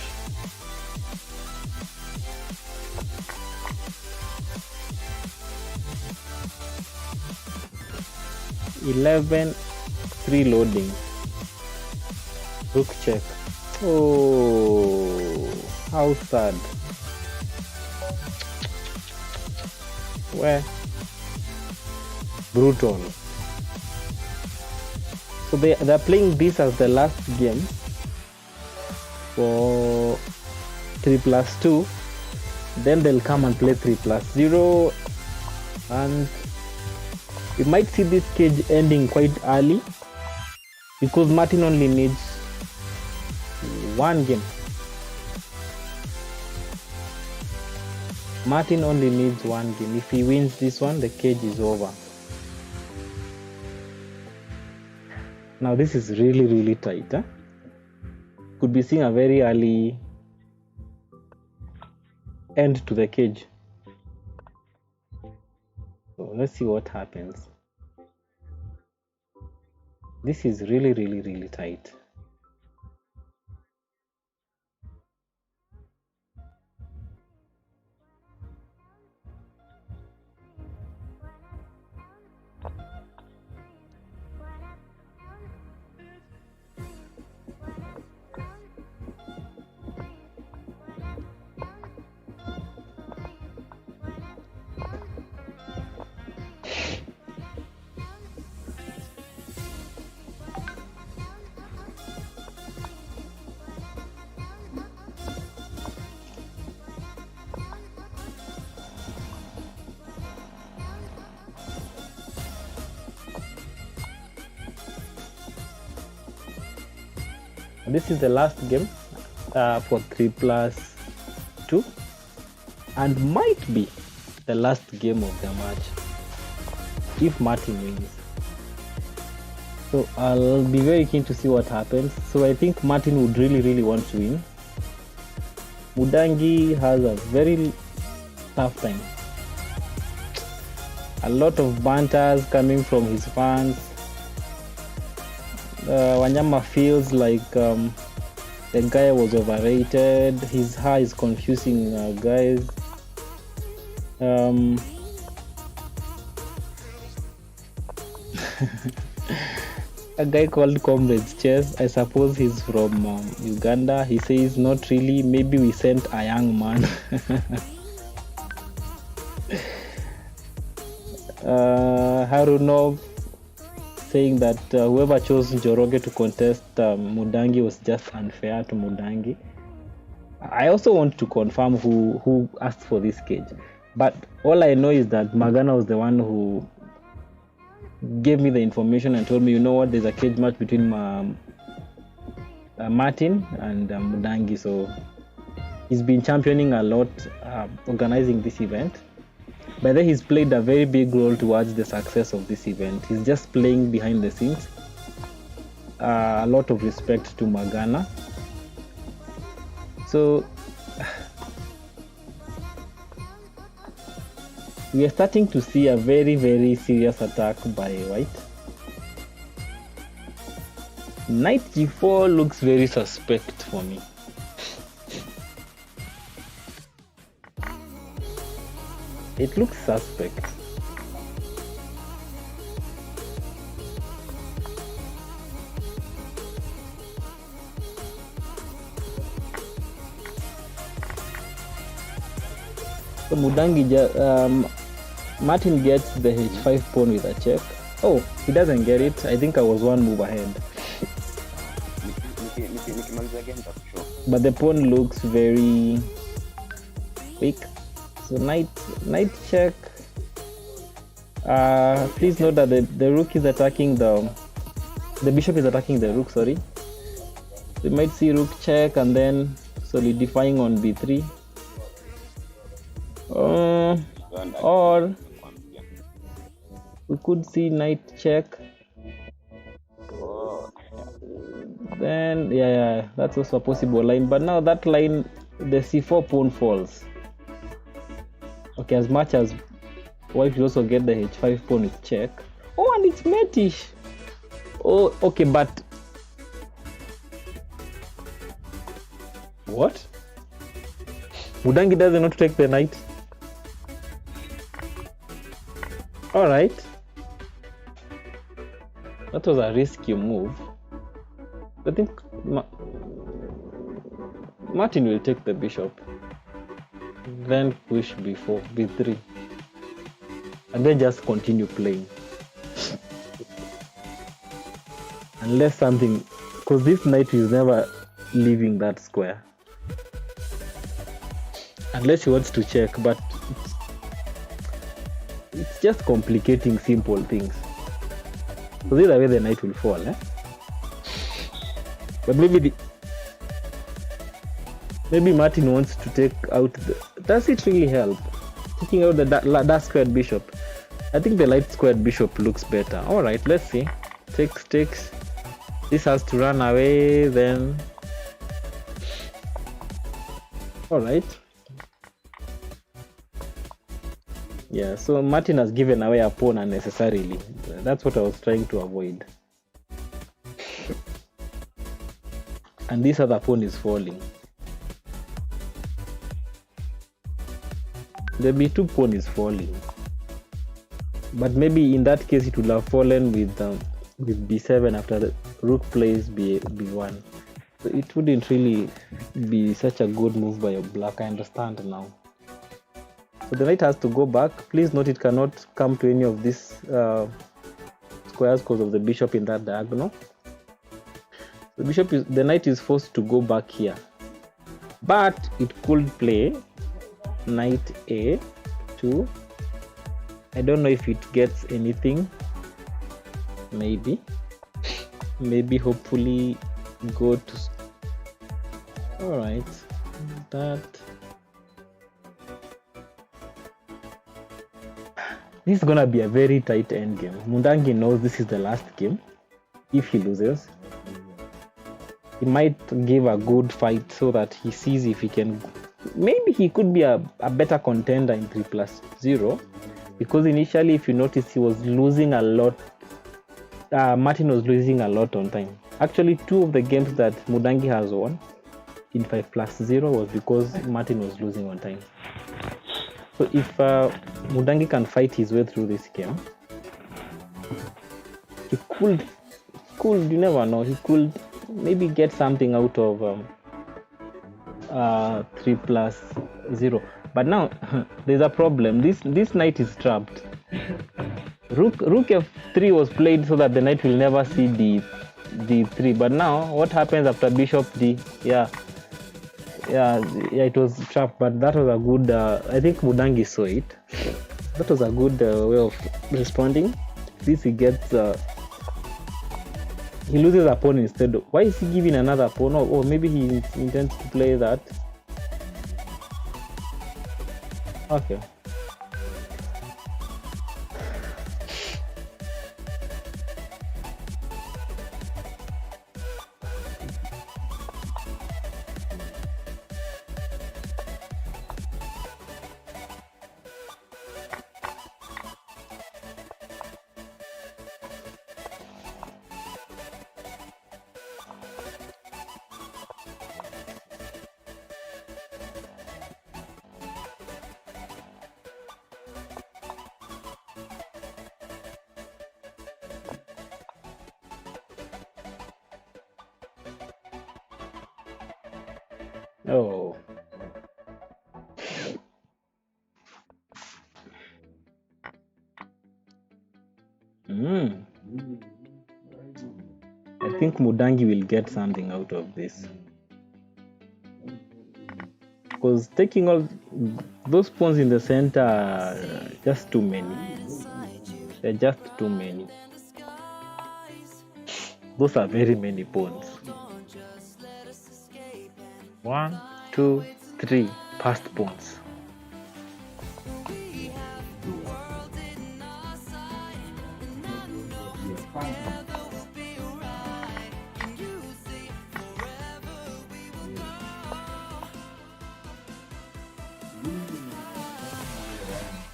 (11) loading. Rook check. Oh, how sad. Where? Brutal. So they're playing this as the last game for 3+2. Then they'll come and play 3+0, and we might see this cage ending quite early because Martin only needs one game. Martin only needs one game. If he wins this one, the cage is over. Now this is really tight. Could be seeing a very early end to the cage. So let's see what happens. This is really, really, really tight. This is the last game for 3+2 and might be the last game of the match if Martin wins. So I'll be very keen to see what happens. So I think Martin would really, really want to win. Mudangi has a very tough time. A lot of banters coming from his fans. Wanyama feels like the guy was overrated. His hair is confusing guys. A guy called Comrades Chess, I suppose he's from Uganda. He says not really, maybe we sent a young man. Harunov saying that whoever chose Njoroge to contest Mudangi was just unfair to Mudangi. I also want to confirm who asked for this cage, but all I know is that Magana was the one who gave me the information and told me, you know what, there's a cage match between Martin and Mudangi. So he's been championing a lot, organizing this event. By then, he's played a very big role towards the success of this event. He's just playing behind the scenes. A lot of respect to Magana. So we are starting to see a very, very serious attack by White. Knight G4 looks very suspect for me. It looks suspect. So Mudangi, Martin gets the h5 pawn with a check. Oh, he doesn't get it. I think I was one move ahead. But the pawn looks very weak. So knight check. Please note that the rook is attacking the bishop is attacking the rook. Sorry. We might see rook check and then solidifying on b3. Or we could see knight check. Then yeah, that's also a possible line. But now that line, the c4 pawn falls. Okay, as much as White will also get the h5 pawn with check. Oh, and it's matish. Oh, okay, but what? Mudangi doesn't want to take the knight. All right, that was a risky move. I think Martin will take the bishop, then push b4, b3, and then just continue playing. Unless something, because this knight is never leaving that square. Unless he wants to check, but it's just complicating simple things. So either way the knight will fall, eh? But maybe Martin wants to take out the... Does it really help? Taking out the dark squared bishop. I think the light squared bishop looks better. Alright, let's see. Takes. This has to run away, then... Alright. Yeah, so Martin has given away a pawn unnecessarily. That's what I was trying to avoid. And this other pawn is falling. The b2 pawn is falling. But maybe in that case it would have fallen with b7 after the rook plays b1. So it wouldn't really be such a good move by your black, I understand now. So the knight has to go back. Please note it cannot come to any of these squares because of the bishop in that diagonal. The knight is forced to go back here. But it could play knight a2. I don't know if it gets anything. Maybe hopefully go to. All right, that. This is gonna be a very tight end game. Mudangi knows this is the last game. If he loses, he might give a good fight so that he sees if he can. Maybe he could be a better contender in 3+0, because initially, if you notice, he was losing a lot. Martin was losing a lot on time. Actually, 2 of the games that Mudangi has won in 5+0 was because Martin was losing on time. So if Mudangi can fight his way through this game, he could, you never know, he could maybe get something out of 3+0. But now there's a problem. This knight is trapped. Rook f3 was played so that the knight will never see d3. But now what happens after bishop d? Yeah, it was trapped. But that was a good. I think Mudangi saw it. That was a good way of responding. This he gets. He loses a pawn instead. Why is he giving another pawn? Or maybe he intends to play that. Okay. Oh. I think Mudangi will get something out of this. Because taking all those pawns in the center are just too many. They're just too many. Those are very many pawns. 1, 2, 3 passed pawns.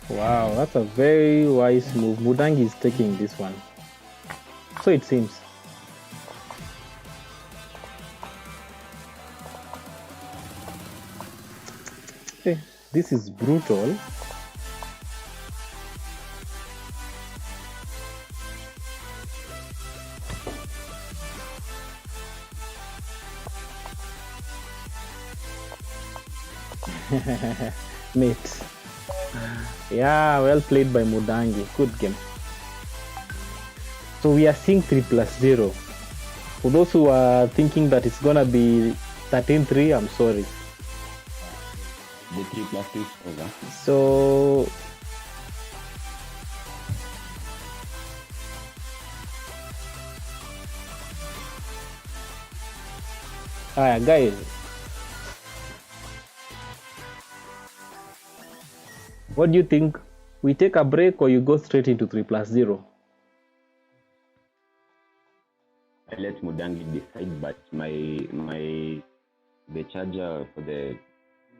Wow, that's a very wise move. Mudangi is taking this one. So it seems. Hey, this is brutal. Mate. Yeah, well played by Mudangi. Good game. So we are seeing 3+0. For those who are thinking that it's gonna be 13-3, I'm sorry. The 3+2 is over. So guys, what do you think? We take a break or you go straight into 3+0? I let Mudangi decide, but the charger for the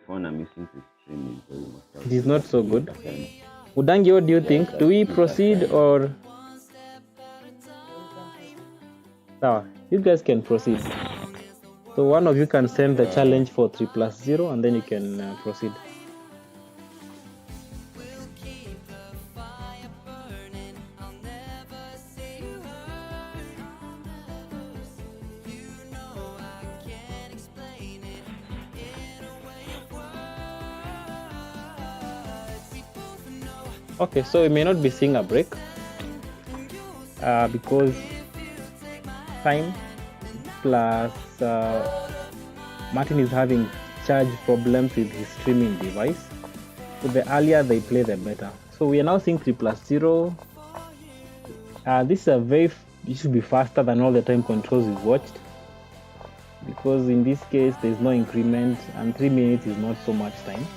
phone I'm using to stream it is not so good. Mudangi, what do you think? Do we proceed or? Now, you guys can proceed. So one of you can send the challenge for 3+0 and then you can proceed. Okay, so we may not be seeing a break because time plus Martin is having charge problems with his streaming device. So the earlier they play, the better. So we are now seeing 3+0. This is it should be faster than all the time controls we've watched, because in this case there's no increment and 3 minutes is not so much time.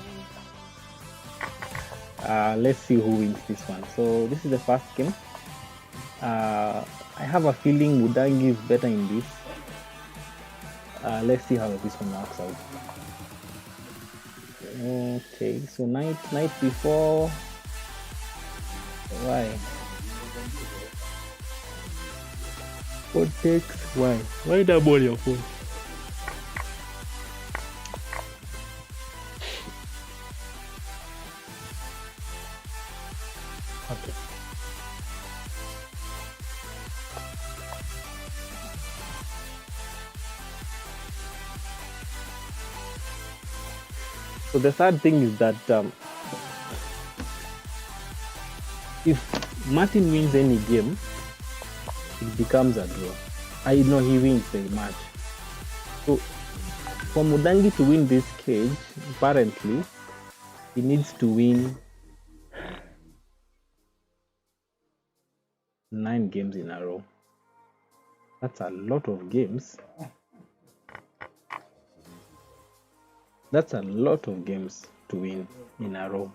Let's see who wins this one. So this is the first game. I have a feeling Mudangi is better in this. Let's see how this one works out. Okay, so knight before. Why? What takes? Why? Why double your phone? Okay. So the sad thing is that if Martin wins any game, it becomes a draw. I know he wins the match. So for Mudangi to win this cage, apparently he needs to win 9 games in a row. That's a lot of games. That's a lot of games to win in a row.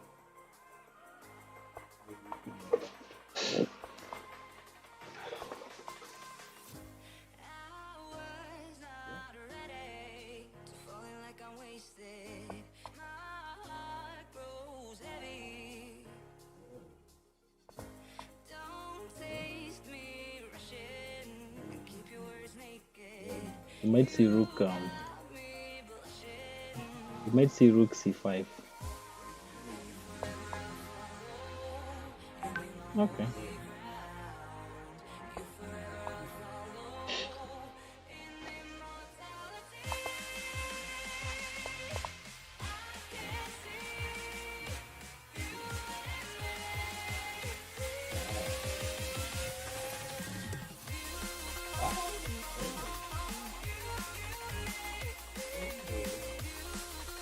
You might see rook. You might see rook c5. Okay.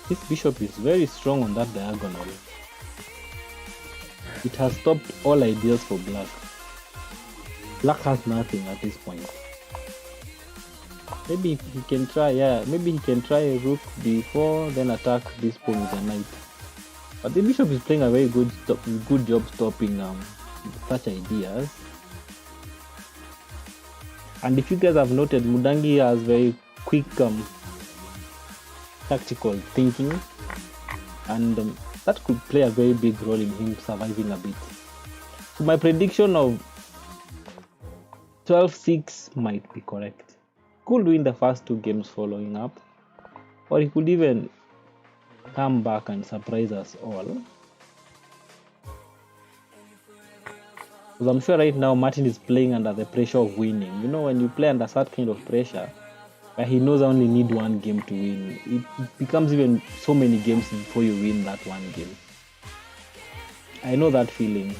This bishop is very strong on that diagonal. It has stopped all ideas for black. Black has nothing at this point. Maybe he can try, maybe he can try a rook before, then attack this pawn with a knight. But the bishop is playing a very good job stopping such ideas. And if you guys have noted, Mudangi has very quick tactical thinking, and that could play a very big role in him surviving a bit. So my prediction of 12-6 might be correct. Could win the first 2 games following up, or he could even come back and surprise us all. Because I'm sure right now Martin is playing under the pressure of winning. You know, when you play under that kind of pressure, but he knows I only need 1 game to win, it becomes even so many games before you win that 1 game. I know that feeling.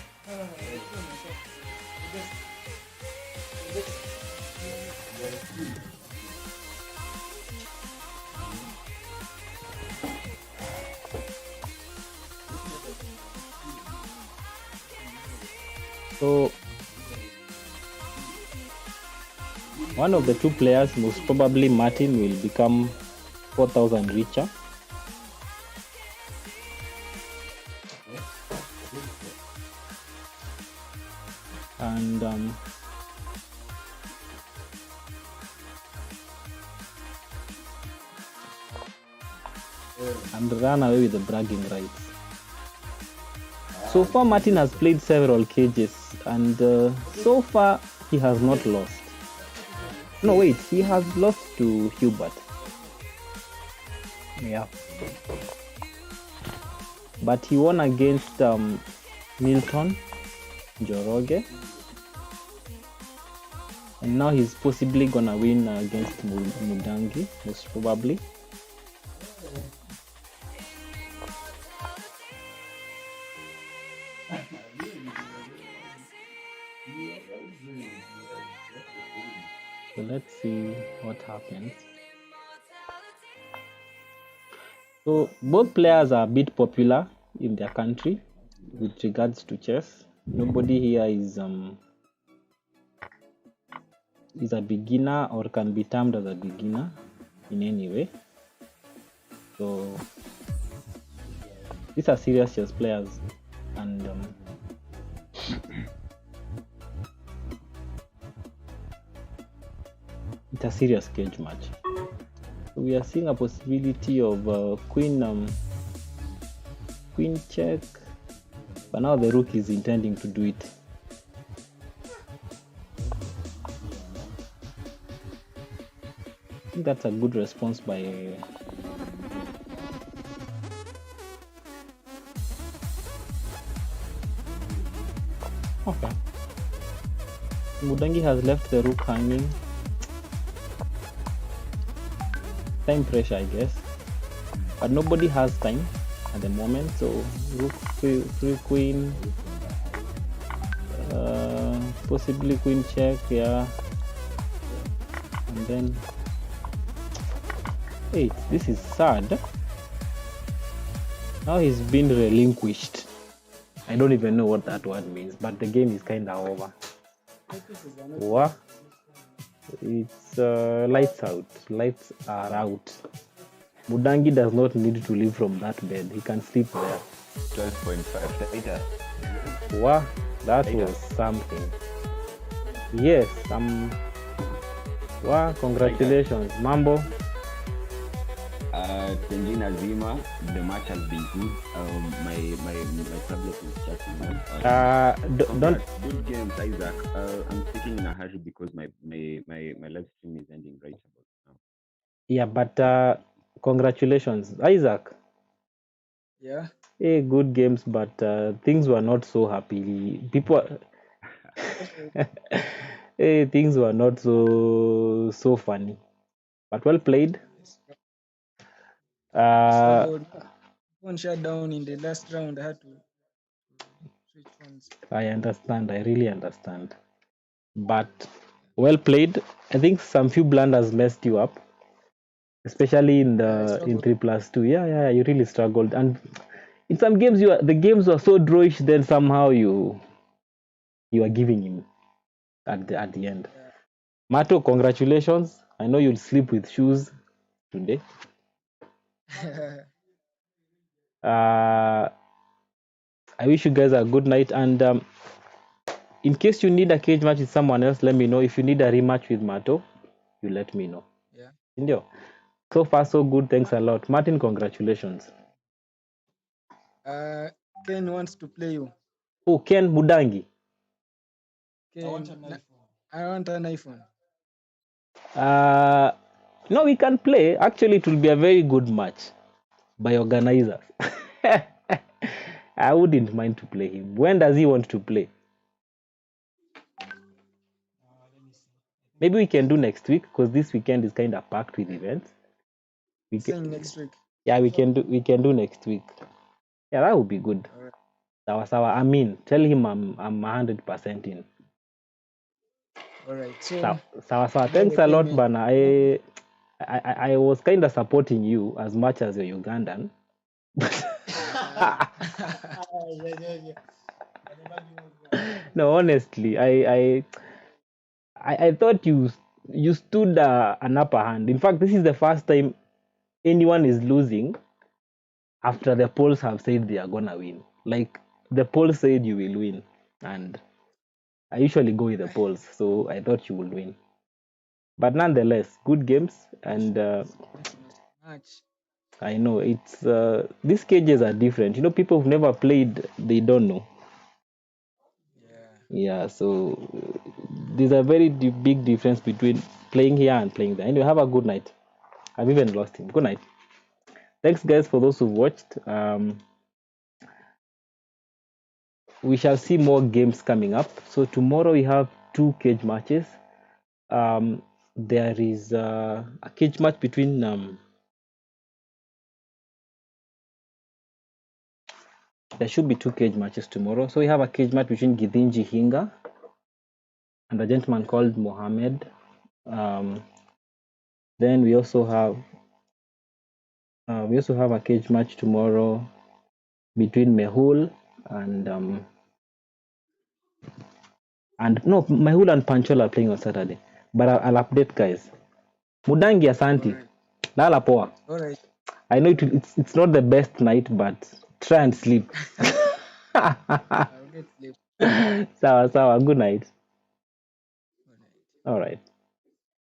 So one of the 2 players, most probably Martin, will become 4,000 richer. And run away with the bragging rights. So far, Martin has played several cages, and so far he has not lost. No, wait, he has lost to Hubert. Yeah. But he won against Milton, Njoroge. And now he's possibly gonna win against Mudangi, most probably. So let's see what happens. So both players are a bit popular in their country with regards to chess. Nobody here is a beginner or can be termed as a beginner in any way. So these are serious chess players, and it's a serious cage match. So we are seeing a possibility of queen check, but now the rook is intending to do it. I think that's a good response by okay. Mudangi has left the rook hanging. Time pressure, I guess, but nobody has time at the moment. So rook, free queen, possibly queen check, yeah, and then hey, this is sad. Now he's been relinquished. I don't even know what that word means, but the game is kind of over. What? It's lights out. Lights are out. Mudangi does not need to leave from that bed. He can sleep there. 12.5 later. Wow, that was something. Yes, wow, congratulations, Mambo. Tenjina Zima, the match has been good. My tablet is chatting. Don't. Good games, Isaac. I'm speaking in a hurry because my live stream is ending right about now. Yeah, but congratulations, Isaac. Yeah. Hey, good games, but things were not so happy. People, hey, things were not so funny, but well played. One shut down in the last round. I had to switch phones. I understand. I really understand. But well played. I think some few blunders messed you up, especially in in 3+2. Yeah, you really struggled. And in some games, the games were so drawish. Then somehow you are giving in at the end. Yeah. Mato, congratulations. I know you'll sleep with shoes today. I wish you guys a good night, and in case you need a cage match with someone else, let me know. If you need a rematch with Mato, you let me know. Yeah. Indio. So far so good. Thanks a lot. Martin, congratulations. Ken wants to play you. Oh, Ken Mudangi. Ken, I want an iPhone. No, we can play. Actually, it will be a very good match by organizers. I wouldn't mind to play him. When does he want to play? Maybe we can do next week because this weekend is kind of packed with events. Next week. Yeah, we can do next week. Yeah, that would be good. All right. Sawa. I mean, tell him I'm 100% in. All right. So Sawa. Thanks a lot, Bana. I was kind of supporting you as much as you're Ugandan. No, honestly, I thought you stood an upper hand. In fact, this is the first time anyone is losing after the polls have said they are gonna win. Like the polls said you will win, and I usually go with the polls, so I thought you would win. But nonetheless, good games, and I know it's these cages are different. You know, people who've never played, they don't know. Yeah, so there's a very big difference between playing here and playing there. Anyway, have a good night. I've even lost him. Good night. Thanks, guys, for those who watched. We shall see more games coming up. So tomorrow we have 2 cage matches. There is a cage match between there should be 2 cage matches tomorrow. So we have a cage match between Githinji Hinga and a gentleman called Mohammed. Then we also have a cage match tomorrow between Mehul and Mehul and Panchol are playing on Saturday. But I'll update, guys. Mudangi, Asanti. Lala poa. All right. I know it's not the best night, but try and sleep. I'll get sleep. Sawa. Good night. Good night. All right.